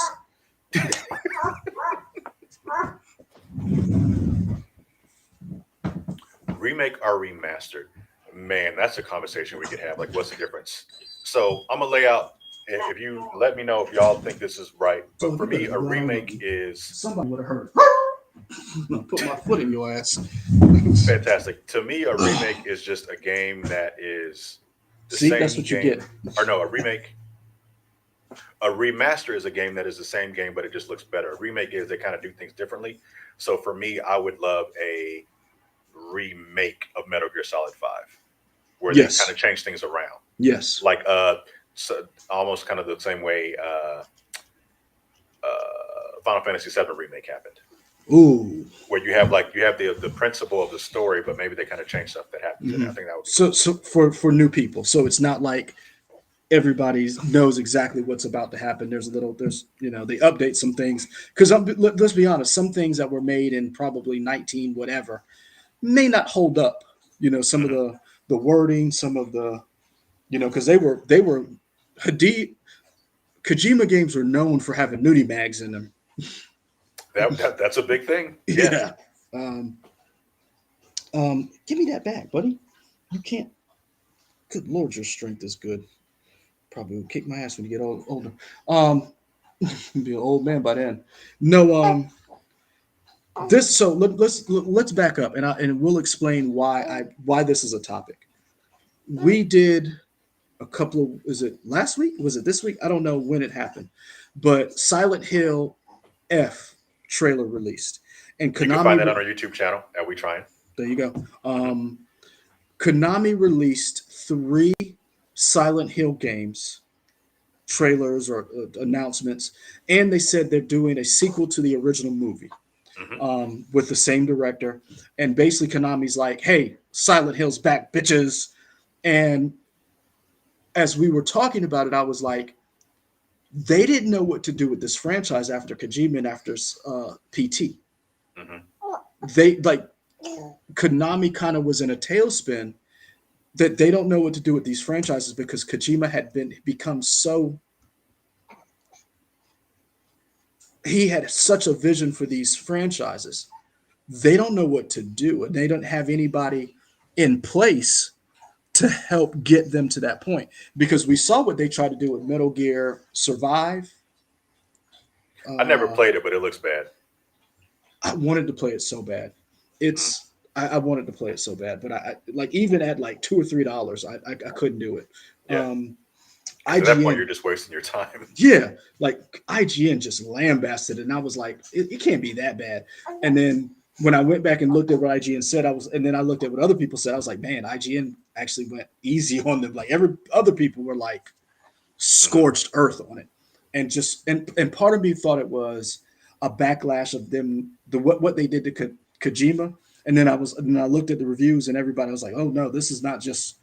remake or remastered? Man, that's a conversation we could have. Like, what's the difference? So I'm gonna lay out. If you let me know if y'all think this is right, So but if for you better me, be a lying on remake me, is somebody would have heard. I'll put my foot in your ass. fantastic. To me, a remake is just a game that is the See, that's same what you get. game. Or no, a remake. A remaster is a game that is the same game, but it just looks better. A remake is they kind of do things differently. So for me, I would love a remake of Metal Gear Solid 5, where they kind Yes, of change things around. yes. Like so almost kind of the same way Final Fantasy VII remake happened, Ooh. where you have the principle of the story, but maybe they kind of change stuff that happens in it. I Mhm. think that would be So, cool. so for new people, so it's not like everybody knows exactly what's about to happen. There's they update some things because let's be honest, some things that were made in probably 19 whatever may not hold up. Some of Hmm. the wording, some of the because they were Hideo Kojima games were known for having nudie mags in them. That's a big thing. Yeah. Yeah. Um, give me that back, buddy. You can't. Good lord, your strength is good. Probably will kick my ass when you get older. Um, be an old man by then. No, this. So let's back up, and we'll explain why this is a topic. We did a couple of, is it last week? Was it this week? I don't know when it happened, but Silent Hill F trailer released, and You can find Konami. that on our YouTube channel at We Trying. There you go. Hmm. Konami released three Silent Hill games trailers or announcements, and they said they're doing a sequel to the original movie Hmm. with the same director. And basically, Konami's like, "Hey, Silent Hill's back, bitches!" And as we were talking about it, I was like, they didn't know what to do with this franchise after Kojima and after PT. Hmm. They like Konami kind of was in a tailspin that they don't know what to do with these franchises because Kojima had become so he had such a vision for these franchises. They don't know what to do, and they don't have anybody in place to help get them to that point. Because we saw what they tried to do with Metal Gear Survive. I never Uh, played it, but it looks bad. I wanted to play it so bad. Mm. I wanted to play it so bad, but I like even at like $2 or $3, I couldn't do it. Yeah, Um, because at that point you're IGN, just wasting your time. yeah, like IGN just lambasted it, and I was like, it can't be that bad. And then when I went back and looked at what IGN said, and then I looked at what other people said, I was like, man, IGN actually went easy on them. Like every other people were like Hmm. scorched earth on it, and part of me thought it was a backlash of them what they did to Kojima. And then I looked at the reviews and everybody was like, oh no, this is not just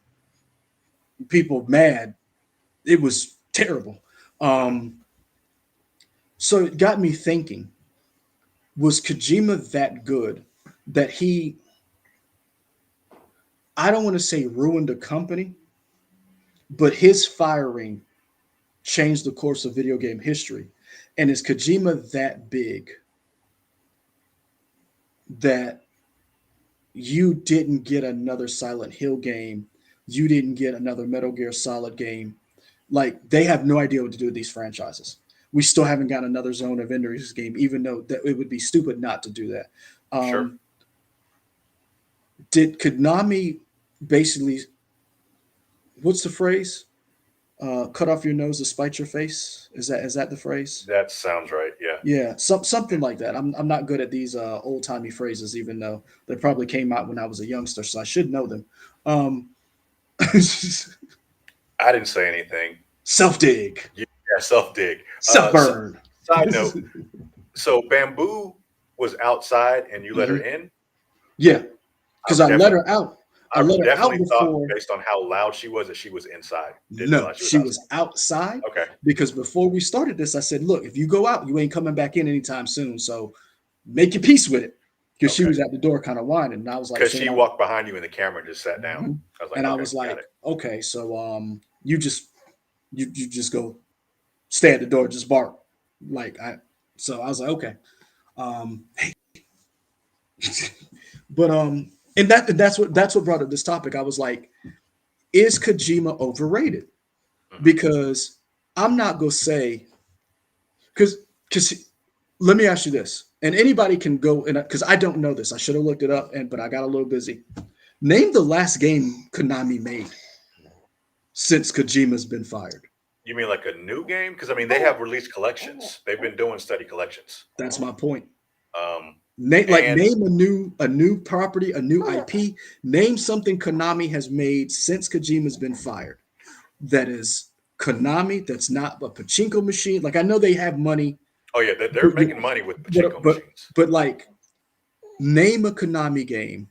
people mad. It was terrible. Hmm. Um, so it got me thinking: was Kojima that good that I don't want to say ruined a company, but his firing changed the course of video game history? And is Kojima that big that you didn't get another Silent Hill game, you didn't get another Metal Gear Solid game? Like they have no idea what to do with these franchises. We still haven't got another Zone of Enders game, even though that it would be stupid not to do that. Sure. Um, did Konami basically, what's the phrase? Cut off your nose to spite your face. Is that the phrase? That sounds right. Yeah. Yeah, something like that. I'm not good at these old timey phrases, even though they probably came out when I was a youngster, so I should know them. Um, I didn't say anything. self dig, Yeah, self dig. self So, burn. side note: so Bamboo was outside and you let her Hmm. in. Yeah, I because I let definitely, her out. I I let her out definitely thought before. based on how loud she was that she was inside. Didn't No, realize she was she was outside. outside Okay. because before we started this, I said, "Look, if you go out, you ain't coming back in anytime soon. So make your peace with it." Because she Okay. was at the door, kind of whining, and I was like, Because "So she now." walked behind you in the camera and just sat down. Mhm. I was like, And I okay, was got like, it. "Okay, so you just go stay at the door, just bark." Like I, so I was like, "Okay." Um, but And that's what brought up this topic. I was like, is Kojima overrated? Mhm. Because I'm not gonna say because let me ask you this, and anybody can go and because I don't know this, I should have looked it up, and but I got a little busy. Name the last game Konami made since Kojima's been fired. You mean like a new game? Because I mean, they have released collections. They've been doing study collections. That's my point. Um, and Name a new property, a new IP. Name something Konami has made since Kojima's been fired. That is Konami. That's not a pachinko machine. Like I know they have money, oh yeah, they're but making money with but pachinko but, machines. but like name a Konami game.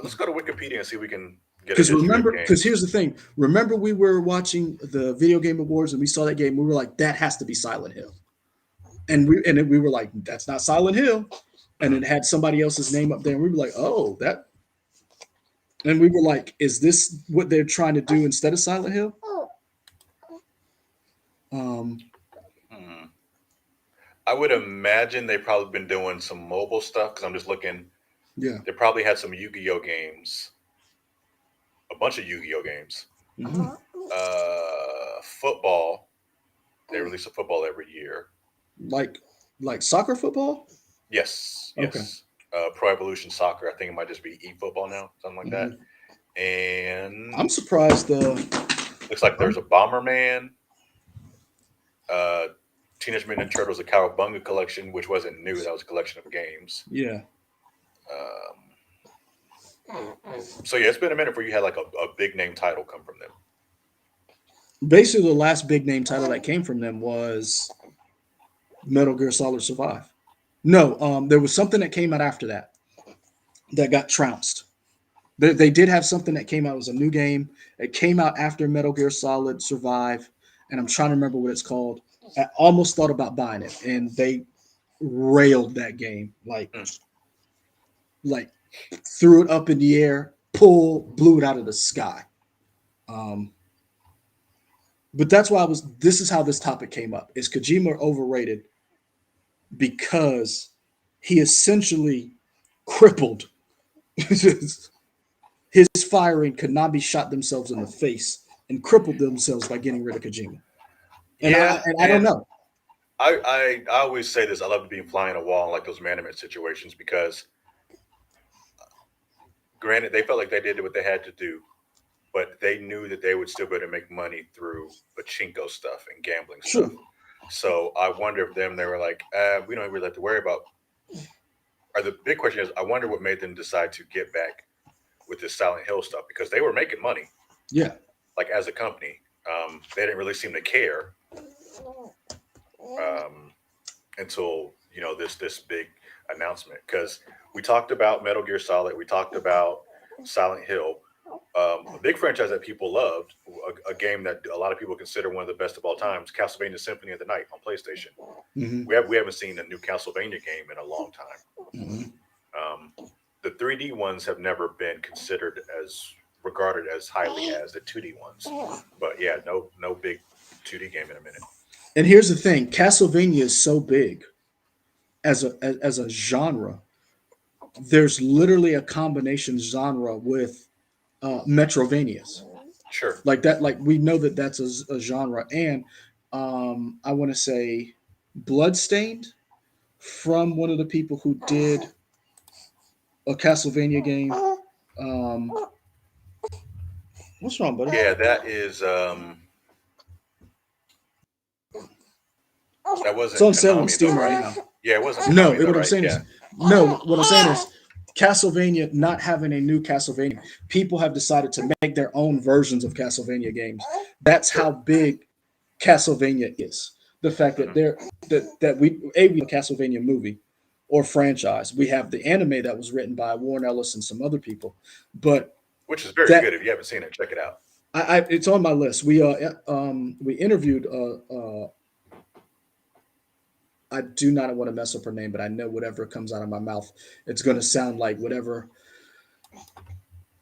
Let's go to Wikipedia and see if we can get a Because history of remember, because games. here's the thing. Remember, we were watching the Video Game Awards and we saw that game. We were like, that has to be Silent Hill. And we were like, that's not Silent Hill. And Mhm. it had somebody else's name up there. And we were like, oh, that. And we were like, is this what they're trying to do instead of Silent Hill? Um, Hmm. I would imagine they've probably been doing some mobile stuff because I'm just looking. yeah. They probably had some Yu-Gi-Oh games, a bunch of Yu-Gi-Oh games. Mhm. Football. They release a football every year. Like soccer football? Yes, Okay. yes. Pro Evolution Soccer. I think it might just be eFootball now, something like that. Mhm. I'm And surprised. looks like I'm, there's a Bomberman, uh, Teenage Mutant Ninja Turtles, a Cowabunga collection, which wasn't new. That was a collection of games. yeah. Um, so yeah, it's been a minute before you had like a big name title come from them. Basically, the last big name title that came from them was Metal Gear Solid Survive. No, there was something that came out after that that got trounced. They did have something that came out. It was a new game. It came out after Metal Gear Solid Survive, and I'm trying to remember what it's called. I almost thought about buying it, and they railed that game Mm. like threw it up in the air, blew it out of the sky. Um, but that's why I was. This is how this topic came up. Is Kojima overrated because he essentially crippled his firing. Konami shot themselves in the face and crippled themselves by getting rid of Kojima. And Yeah, I don't and know. I always say this. I love to be flying a wall in like those management situations because, granted, they felt like they did what they had to do, but they knew that they would still be able to make money through pachinko stuff and gambling stuff. True. So I wonder if they were like, we don't really have to worry about. Or the big question is, I wonder what made them decide to get back with this Silent Hill stuff because they were making money, Yeah. like as a company. They didn't really seem to care um, until this big announcement because we talked about Metal Gear Solid, we talked about Silent Hill, a big franchise that people loved, a game that a lot of people consider one of the best of all times, Castlevania Symphony of the Night on PlayStation. Hmm. We haven't seen a new Castlevania game in a long time. Hmm. The 3D ones have never been considered as regarded as highly as the 2D ones, but yeah, no big 2D game in a minute. And here's the thing: Castlevania is so big as a genre. There's literally a combination genre with Metrovanias Sure. like that. Like we know that that's a genre, and I want to say Bloodstained from one of the people who did a Castlevania game. Um, what's wrong, buddy? Yeah, that is that It's wasn't on sale on Konami though, Steam right right? now. Yeah, it wasn't No, Konami though, what I'm right? saying Yeah. is, no, what I'm saying is, Castlevania not having a new Castlevania, people have decided to make their own versions of Castlevania games. That's how Sure. big Castlevania is. The fact that Hmm. we have a Castlevania movie or franchise. We have the anime that was written by Warren Ellis and some other people, but Which is very that good. If you haven't seen it, check it out. it's on my list. We interviewed I do not want to mess up her name, but I know whatever comes out of my mouth, it's going to sound like whatever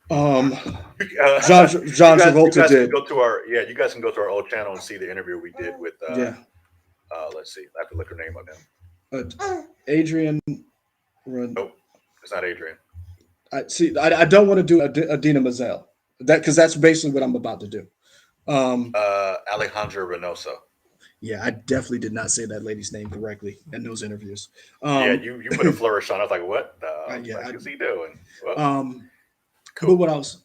um, You John you Travolta guys can did. go to our you guys can go to our old channel and see the interview we did with Yeah, let's see, I have to look her name up now. Adrian. Nope, It's not Adrian. I see. I don't want to do Adina Mazel that because that's basically what I'm about to do. Um, Alejandra Reynoso. yeah, I definitely did not say that lady's name correctly in those interviews. Yeah, Um, you put a flourish on. I was like, what the yeah, fuck is he doing? Well, um, cool.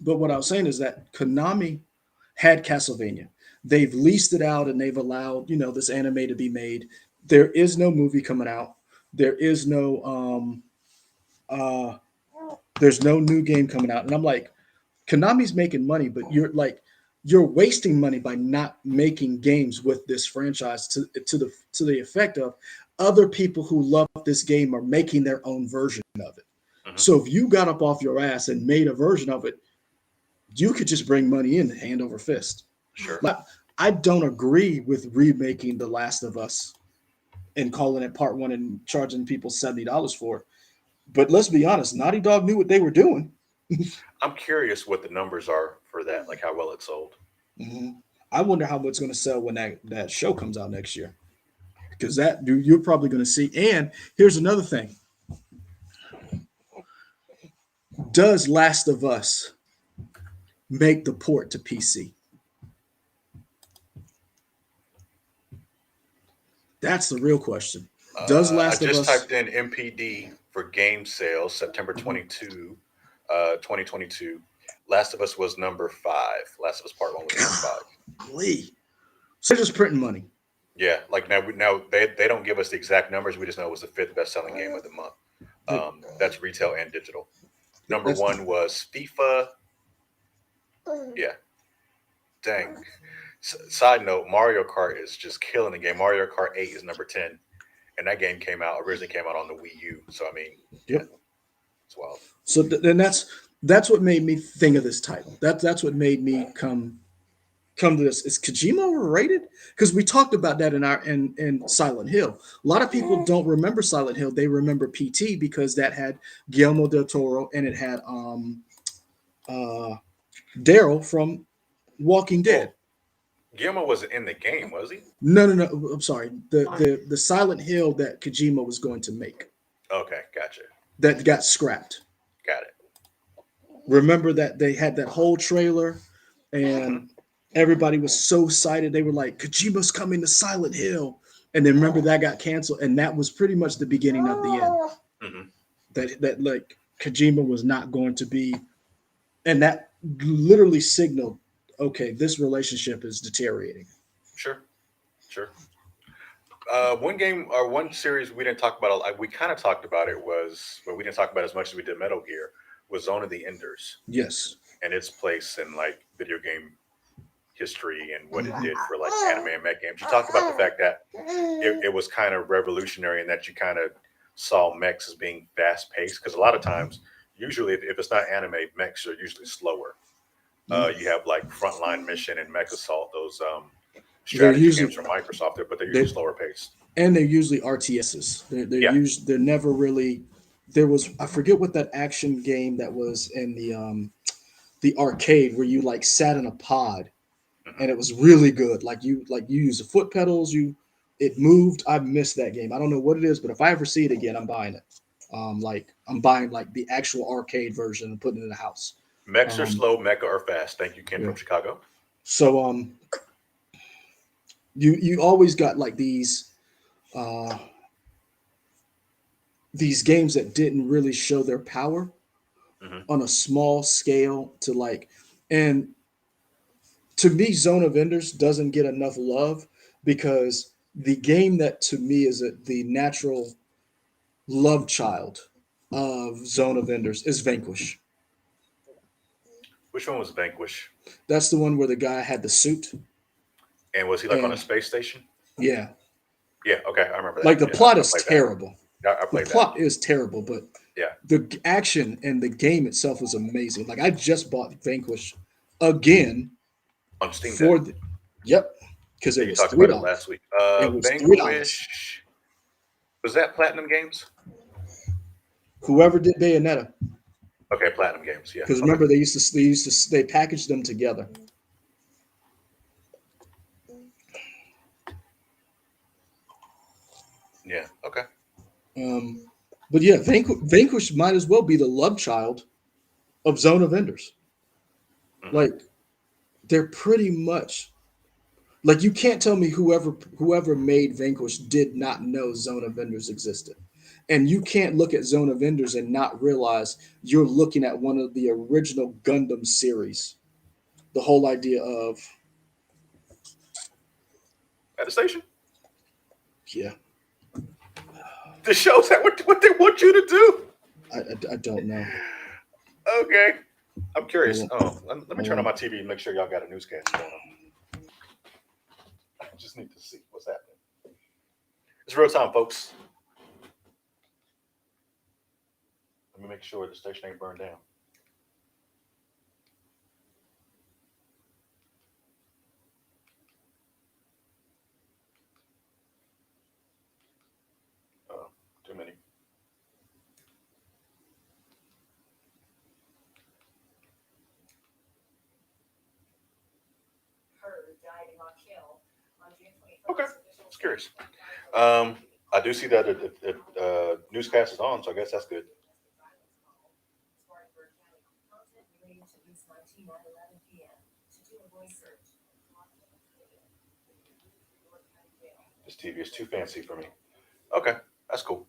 but what I was saying is that Konami had Castlevania. They've leased it out and they've allowed this anime to be made. There is no movie coming out. There is no uh, there's no new game coming out, and I'm like, Konami's making money, but you're wasting money by not making games with this franchise to the effect of other people who love this game are making their own version of it. Hmm. So if you got up off your ass and made a version of it, you could just bring money in hand over fist. Sure. Like, I don't agree with remaking The Last of Us and calling it part one and charging people $70 for it. But let's be honest, Naughty Dog knew what they were doing. I'm curious what the numbers are for that, like how well it sold. Mhm. I wonder how much it's going to sell when that show comes out next year. Because you're probably going to see. And here's another thing: does Last of Us make the port to PC? That's the real question. Does I Last of just Us? typed in MPD for game sales, September Mhm. 2022. Last of Us was number five. Last of Us Part One was number five. Golly. So they're just printing money. Yeah, like now they don't give us the exact numbers. We just know it was the fifth best selling game of the month. That's retail and digital. Number That's one was FIFA. Yeah, dang. Side note: Mario Kart is just killing the game. Mario Kart 8 is number 10, and that game originally came out on the Wii U. So I mean, yeah, yep. it's wild. So then that's what made me think of this title. That's what made me come to this. Is Kojima overrated? Because we talked about that in Silent Hill. A lot of people don't remember Silent Hill. They remember PT because that had Guillermo del Toro and it had uh Daryl from Walking Dead. Well, Guillermo wasn't in the game, was he? No, no, no. I'm sorry. The Silent Hill that Kojima was going to make Okay, gotcha. that got scrapped. Got it. Remember that they had that whole trailer Hmm. and everybody was so excited. They were like, Kojima's coming to Silent Hill. And then remember that got canceled. And that was pretty much the beginning of the end. Hmm. That like Kojima was not going to be, and that literally signaled, okay, this relationship is deteriorating. Sure, sure. One game or one series we didn't talk about. We kind of talked about it was, but we didn't talk about as much as we did Metal Gear. Was Zone of the Enders Yes. and its place in like video game history and what it Mhm. did for like anime and mech games. You talked about the fact that it was kind of revolutionary and that you kind of saw mechs as being fast paced because a lot of times, usually if it's not anime, mechs are usually slower. Mhm. You have like Frontline Mission and Mech Assault, those They're strategy games usually from Microsoft, but they're usually they slower paced. and they're usually RTSs. Yeah. They're never really. There was I forget what that action game that was in the arcade where you like sat in a pod Hmm. and it was really good. Like you use the foot pedals, it moved. I missed that game. I don't know what it is, but if I ever see it again, I'm buying it. Like I'm buying like the actual arcade version and putting it in the house. Mechs are Um, slow, mecha are fast. Thank you, Ken yeah. from Chicago. So you always got like uh these games that didn't really show their power Hmm. on a small scale to like, and to me, Zone of Enders doesn't get enough love because the game that to me is the natural love child of Zone of Enders is Vanquish. Which one was Vanquish? That's the one where the guy had the suit And was he like on a and space station? yeah, Yeah, okay, I remember that. like the Yeah, plot I is played that. terrible. I The played that. plot is terrible, but Yeah, the action and the game itself was amazing. Like I just bought Vanquish again on Steam Deck. for the yep because Yeah, it you was talked three about it dollars. last week. It was $3. Vanquish was that Platinum Games? Whoever did Bayonetta, Okay, Platinum Games. Yeah. because Okay. remember they packaged them together. Yeah. Okay. Um, But yeah, Vanquish might as well be the love child of Zone of Enders. Mhm. Like they're pretty much like you can't tell me whoever made Vanquish did not know Zone of Enders existed. And you can't look at Zone of Enders and not realize you're looking at one of the original Gundam series. The whole idea of At the station. yeah, The show's that what they want you to do. I don't know. Okay. I'm curious. Hold Oh, let me hold turn on on. my TV and make sure y'all got a newscast going on. I just need to see what's happening. It's real time, folks. Let me make sure the station ain't burned down. Too many. Okay. Just curious. Um, I do see that newscast is on, so I guess that's good. This TV is too fancy for me. Okay, that's cool.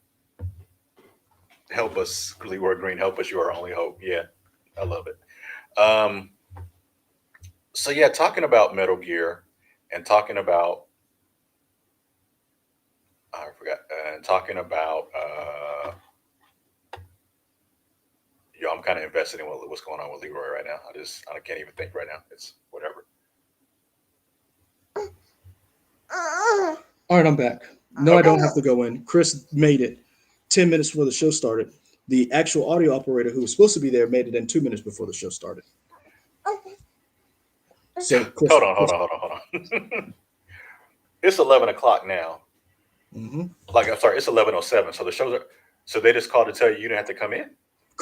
Help us, Leroy Green. Help us. You are our only hope. Yeah, I love it. Um, so yeah, talking about Metal Gear and talking about I forgot and talking about I'm kind of invested in what's going on with Leroy right now. I can't even think right now. It's whatever. All right, I'm back. No, I Okay. don't have to go in. Chris made it 10 minutes before the show started. The actual audio operator who was supposed to be there made it in 2 minutes before the show started. So, Hold on, hold on, hold on, hold on. It's 11 o'clock now. mhm. Like I'm sorry, it's 11:07. So the shows are. So they just called to tell you you didn't have to come in.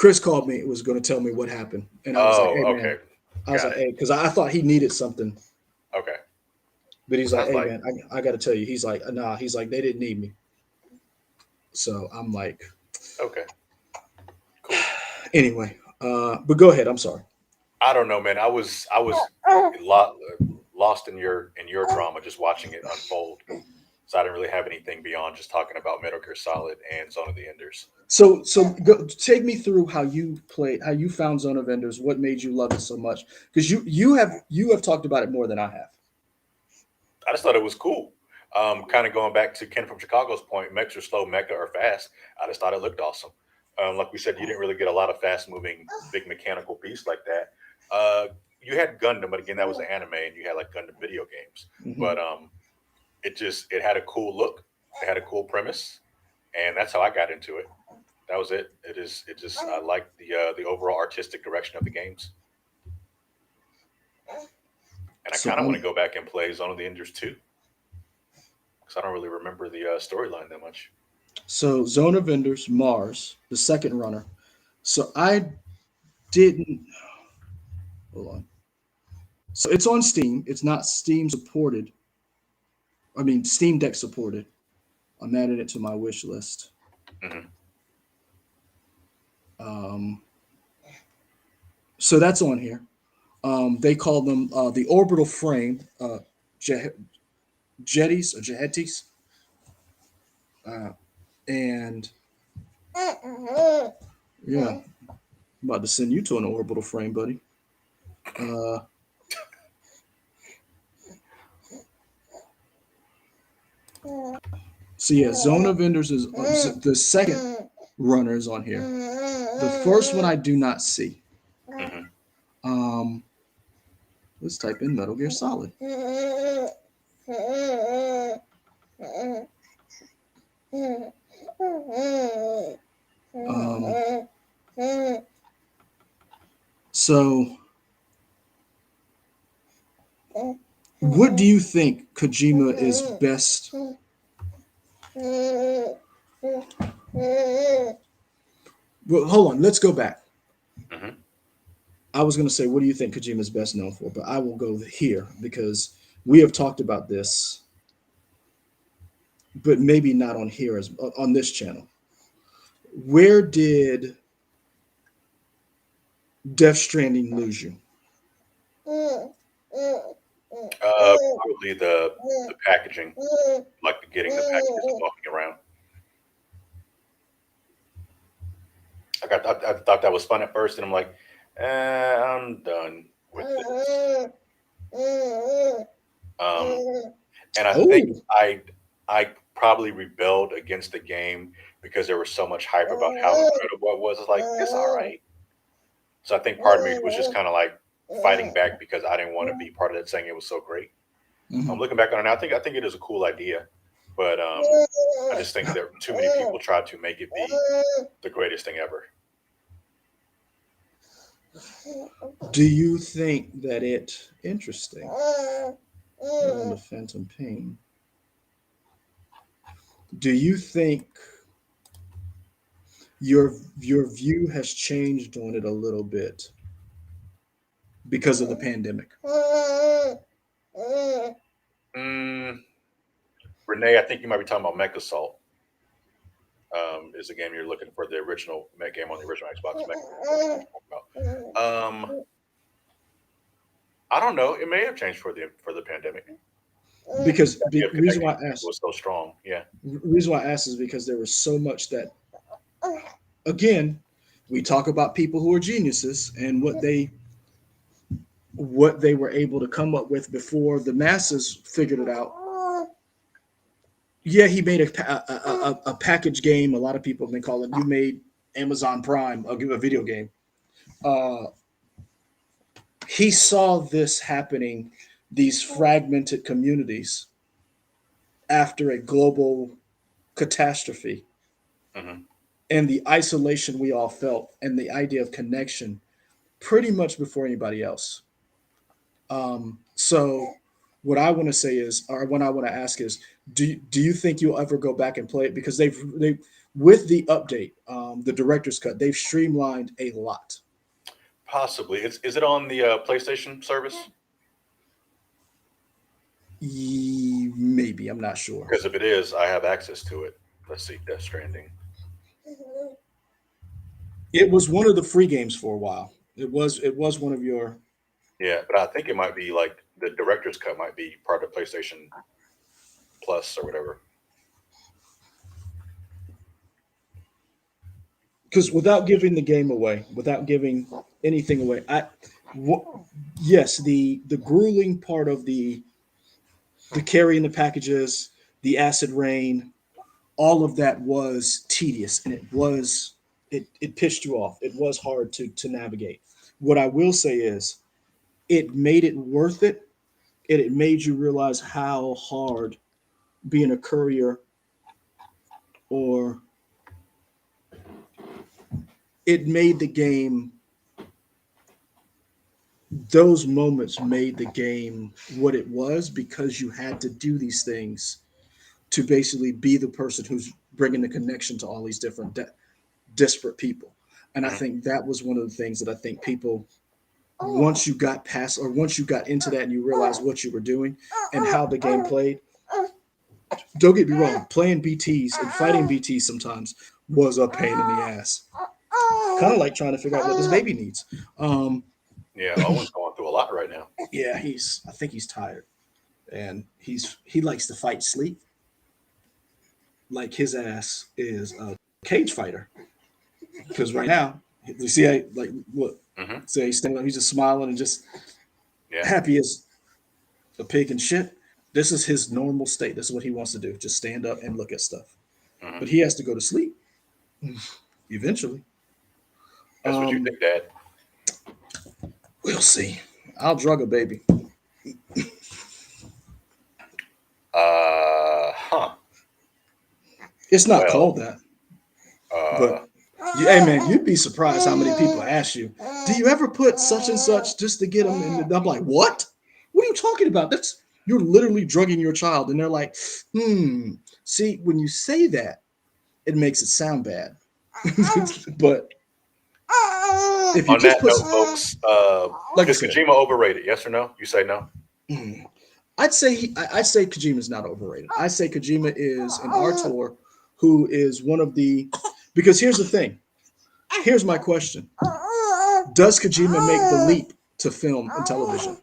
Chris called me. It was going to tell me what happened, and I was like, "Hey, Oh, man," okay, I was got like, it. "Hey," because I thought he needed something, Okay, but he's because I like, was "Hey, like, man, I got to tell you." He's like, "Nah," he's like, "They didn't need me." So I'm like, okay, cool. anyway, but go ahead. I'm sorry. I don't know, man. I was lo- lost in your drama, just watching it unfold. So I didn't really have anything beyond just talking about Metal Gear Solid and Zone of the Enders. So go, take me through how you played, how you found Zone of Enders, what made you love it so much? Because you have talked about it more than I have. I just thought it was cool. Kind of going back to Ken from Chicago's point, mechs are slow, mecha or fast. I just thought it looked awesome. Like we said, you didn't really get a lot of fast moving, big mechanical beasts like that. You had Gundam, but again, that was an anime, and you had like Gundam video games. Hmm. But it had a cool look, it had a cool premise, and that's how I got into it. That was it. It just I like the overall artistic direction of the games, and I So kind of want to I'm go back and play Zone of the Enders too because I don't really remember the storyline that much. so Zone of Enders, Mars, the second runner. So I didn't hold on. So it's on Steam. It's not Steam supported. I mean Steam Deck supported. I'm adding it to my wish list. Hmm. Um, so that's on here. They call them the orbital frame je- jetties or jehetis, uh, and yeah, I'm about to send you to an orbital frame, buddy. Uh, so yeah, Zone of Enders is the second runner is on here. The first one I do not see. Hmm. Um, let's type in Metal Gear Solid. Um, so, what do you think Kojima is best? Well, hold on. Let's go back. Hmm. I was going to say, what do you think Kojima is best known for? But I will go here because we have talked about this, but maybe not on here as on this channel. Where did Death Stranding lose you? Probably the packaging, like the getting the packages and walking around. I thought that was fun at first, and I'm like, I'm done with this. Um, and I think Oh, I probably rebelled against the game because there was so much hype about how incredible it was. It's like it's all right. So I think part of me was just kind of like fighting back because I didn't want to be part of that, saying it was so great. I'm mhm. looking back on it now. I think it is a cool idea, but I just think that too many people tried to make it be the greatest thing ever. Do you think that it interesting? On the Phantom Pain. Do you think your view has changed on it a little bit because of the pandemic? Mm, Renee, I think you might be talking about Mech Assault. Is a game you're looking for the original Mech game on the original Xbox. Mech about. I don't know. It may have changed for the pandemic. Because The idea of reason connecting why with I people asked, was so strong. Yeah. reason why I asked is because there was so much that, again, we talk about people who are geniuses and what they were able to come up with before the masses figured it out. Yeah, he made a package game. A lot of people have been calling. You made Amazon Prime a video game. Uh, he saw this happening, these fragmented communities after a global catastrophe, Hmm. and the isolation we all felt, and the idea of connection, pretty much before anybody else. So what I want to say is, or what I want to ask is, do you think you'll ever go back and play it? Because they with the update, the director's cut, they've streamlined a lot. Possibly. Is it on the PlayStation service? Maybe, I'm not sure. Because if it is, I have access to it. Let's see, Death Stranding. It was one of the free games for a while. It was one of your, Yeah, but I think it might be like the director's cut might be part of PlayStation Plus or whatever. because without giving the game away, without giving anything away, yes, the grueling part of the carrying the packages, the acid rain, all of that was tedious, and it pissed you off. It was hard to navigate. What I will say is it made it worth it, and it made you realize how hard being a courier, or it made the game, those moments made the game what it was, because you had to do these things to basically be the person who's bringing the connection to all these different disparate people. And I Hmm. think that was one of the things that I think people, once you got past, or once you got into that and you realized what you were doing and how the game played, don't get me wrong, playing BTs and fighting BTs sometimes was a pain in the ass. Kind of like trying to figure out what this baby needs. Um, Yeah, Owen's going through a lot right now. yeah, I think he's tired, and he likes to fight sleep. Like his ass is a cage fighter. Because right now, you see, like what? Hmm. Say he's standing up, he's just smiling and just Yeah. happy as a pig and shit. This is his normal state. This is what he wants to do. Just stand up and look at stuff. Hmm. But he has to go to sleep eventually. That's what you Um, think, Dad. we'll see. I'll drug a baby. Huh. It's not Well, called that, uh, but hey man, you'd be surprised how many people ask you, "Do you ever put such and such just to get them?" And I'm like, "What? What are you talking about? That's You're literally drugging your child." And they're like, "Hmm." See, when you say that, it makes it sound bad. But if you on just that put, note, folks, like I is said, Kojima overrated? Yes or no? You say no. mm, I'd say Kojima is not overrated. I say Kojima is an auteur who is one of the Because here's the thing. Here's my question: does Kojima make the leap to film and television?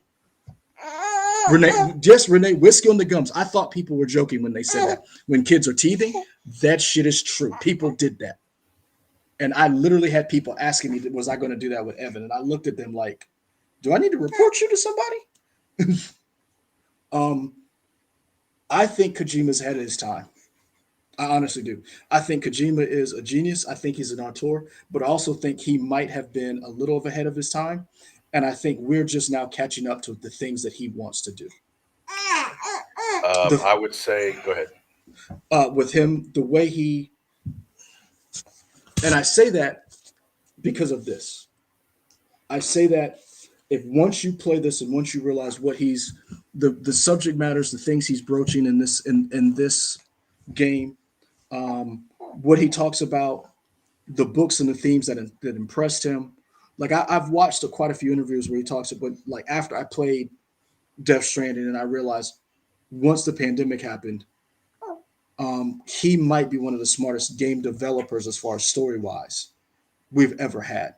Renee, whiskey on the gums. I thought people were joking when they said that. When kids are teething, that shit is true. People did that. And I literally had people asking me, was I going to do that with Evan? And I looked at them like, do I need to report you to somebody? um, I think Kojima's ahead of his time. I honestly do. I think Kojima is a genius. I think he's an auteur, but I also think he might have been a little ahead of his time. And I think we're just now catching up to the things that he wants to do. The, I would say, go ahead. with him, the way he, and I say that because of this. I say that if once you play this and once you realize what he's the subject matters, the things he's broaching in this game, what he talks about, the books and the themes that impressed him. Like I've watched quite a few interviews where he talks about like after I played Death Stranding and I realized once the pandemic happened, he might be one of the smartest game developers as far as story wise we've ever had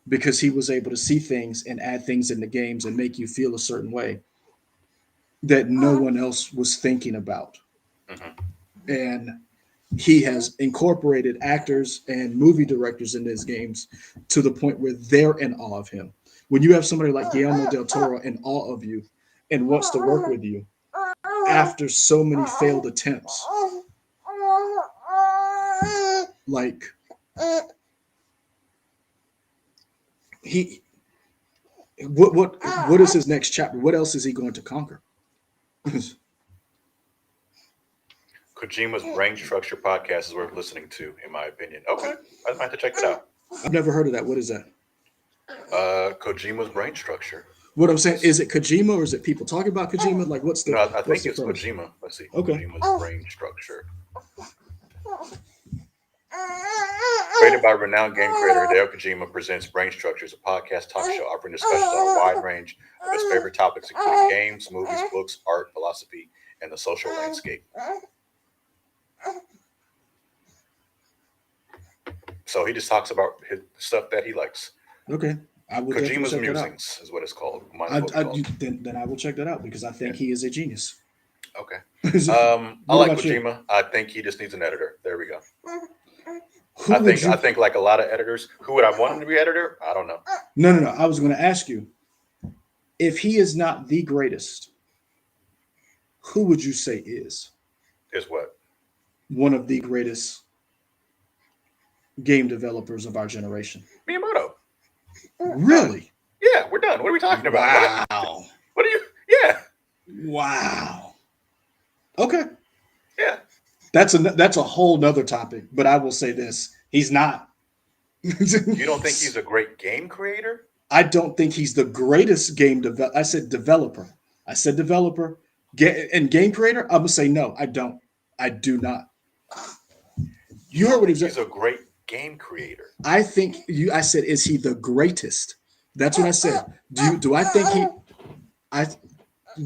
because he was able to see things and add things in the games and make you feel a certain way that no one else was thinking about. Hmm. And he has incorporated actors and movie directors in his games to the point where they're in awe of him. When you have somebody like Guillermo del Toro in awe of you and wants to work with you after so many failed attempts, like he what is his next chapter? What else is he going to conquer? I've Kojima's Brain Structure podcast is worth listening to, in my opinion. Okay, I might have to check that out. never heard of that. What is that? Kojima's Brain Structure. What I'm saying is it Kojima or is it people talking about Kojima? Like No, I what's think the it's premise? Kojima. Let's see. Okay. Kojima's Brain Structure. Created by renowned game creator Hideo Kojima presents Brain Structures, a podcast talk show offering discussions on a wide range of his favorite topics, including games, movies, books, art, philosophy, and the social landscape. So he just talks about his stuff that he likes. Okay. I will definitely Kojima's check that out. Musings is what it's called. Mine is I, what it's I called. then I will check that out because I think Yeah. he is a genius. Okay. I What like about you? Kojima. I think he just needs an editor. There we go. Who would you? I think like a lot of editors, who would I want him to be editor? I don't know. No. I was going to ask you if he is not the greatest, who would you say is Is what? one of the greatest game developers of our generation? Miyamoto. Really? Yeah, we're done. What are we talking about? Wow. What are you? Yeah, Wow. Okay. yeah. That's a whole nother topic, but I will say this. He's not. You don't think he's a great game creator? I don't think he's the greatest game developer. I said developer. I said developer. And game creator, I'm gonna say no, I don't. I do not. You heard what he He's said. a great game creator. I think you I said, is he the greatest? That's what I said. Do I think he I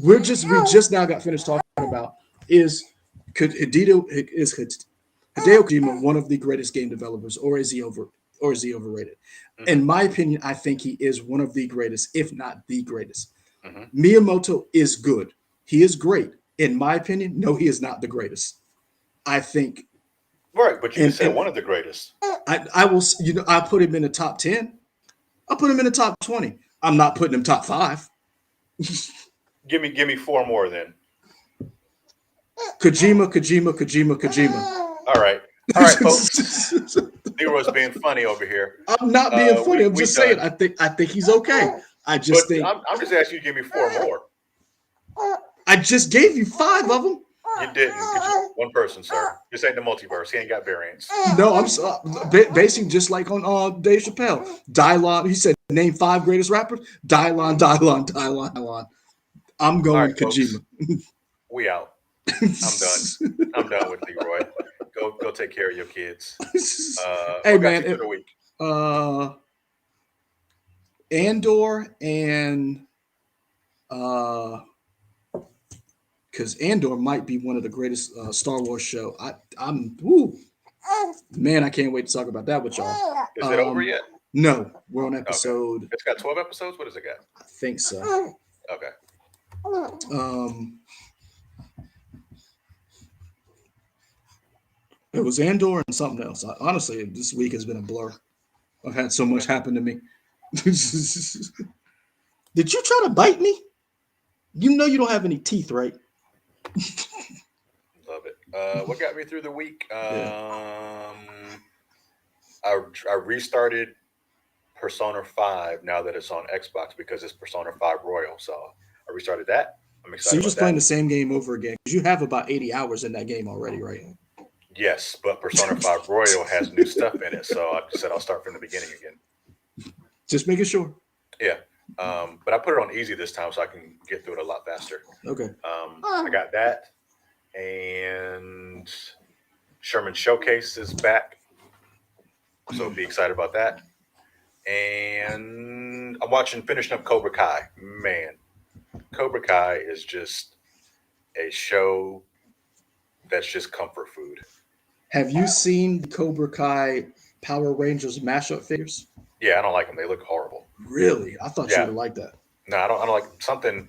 we just now got finished talking about is could Hideo Kojima one of the greatest game developers, or is he overrated? Hmm. In my opinion, I think he is one of the greatest, if not the greatest. Hmm. Miyamoto is good. He is great. In my opinion, no, he is not the greatest. I think, Right, but you just said and one of the greatest. I will, I put him in the top 10. I'll put him in the top 20. I'm not putting him top 5. Give me four more then. Kojima. All right, folks. Nero's being funny over here. I'm not being funny. I'm we just saying. done. I think he's okay. I just But think I'm just asking you to give me four more. I just gave you 5 of them. You didn't. 'Cause you- one person, sir. This ain't the multiverse. He ain't got variants. No, I'm so, basically just like on Dave Chappelle. Dylon, he said, name 5 greatest rappers. Dylon. I'm All going right, folks. Kojima. We out. I'm done. I'm done with Leroy. Go take care of your kids. Hey What got man, you through the week? Andor and because Andor might be one of the greatest Star Wars show. I'm woo, Man, I can't wait to talk about that with y'all. Is it over yet? No, we're on Okay. episode. It's got 12 episodes. What does it got? I think so. Okay. It was Andor and something else. Honestly, this week has been a blur. I've had so much happen to me. Did you try to bite me? You know you don't have any teeth, right? Love it. What got me through the week? Yeah. I restarted Persona 5 now that it's on Xbox because it's Persona 5 Royal. So I restarted that. I'm So excited you're about just that. playing the same game over again because you have about 80 hours in that game already, right? Yes, but Persona 5 Royal has new stuff in it. So I said I'll start from the beginning again. Just making sure. Yeah. But I put it on easy this time so I can get through it a lot faster. Okay. I got that. And Sherman Showcase is back. So be excited about that. And I'm finishing up Cobra Kai. Man, Cobra Kai is just a show that's just comfort food. Have you seen the Cobra Kai Power Rangers mashup figures? Yeah, I don't like them. They look horrible. Really? I thought you Yeah. would have liked that. No, I don't like something.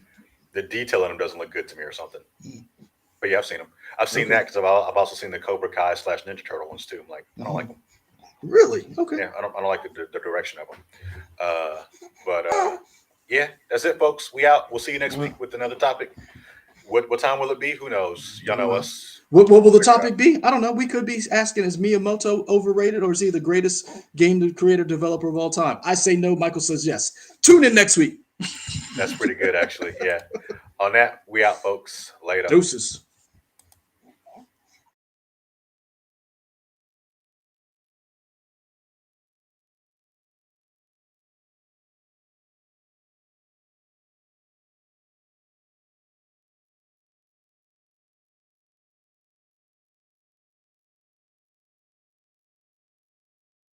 The detail in them doesn't look good to me or something. But yeah, I've seen them. I've seen that because I've also seen the Cobra Kai / Ninja Turtle ones too. I'm like, I don't like them. Really? Okay. Yeah, I don't like the direction of them. But yeah, that's it, folks. We out. We'll see you next week with another topic. What time will it be? Who knows? Y'all know us. What will the topic be? I don't know. We could be asking, is Miyamoto overrated or is he the greatest game creator developer of all time? I say no. Michael says yes. Tune in next week. That's pretty good, actually. Yeah. On that, we out, folks. Later. Deuces.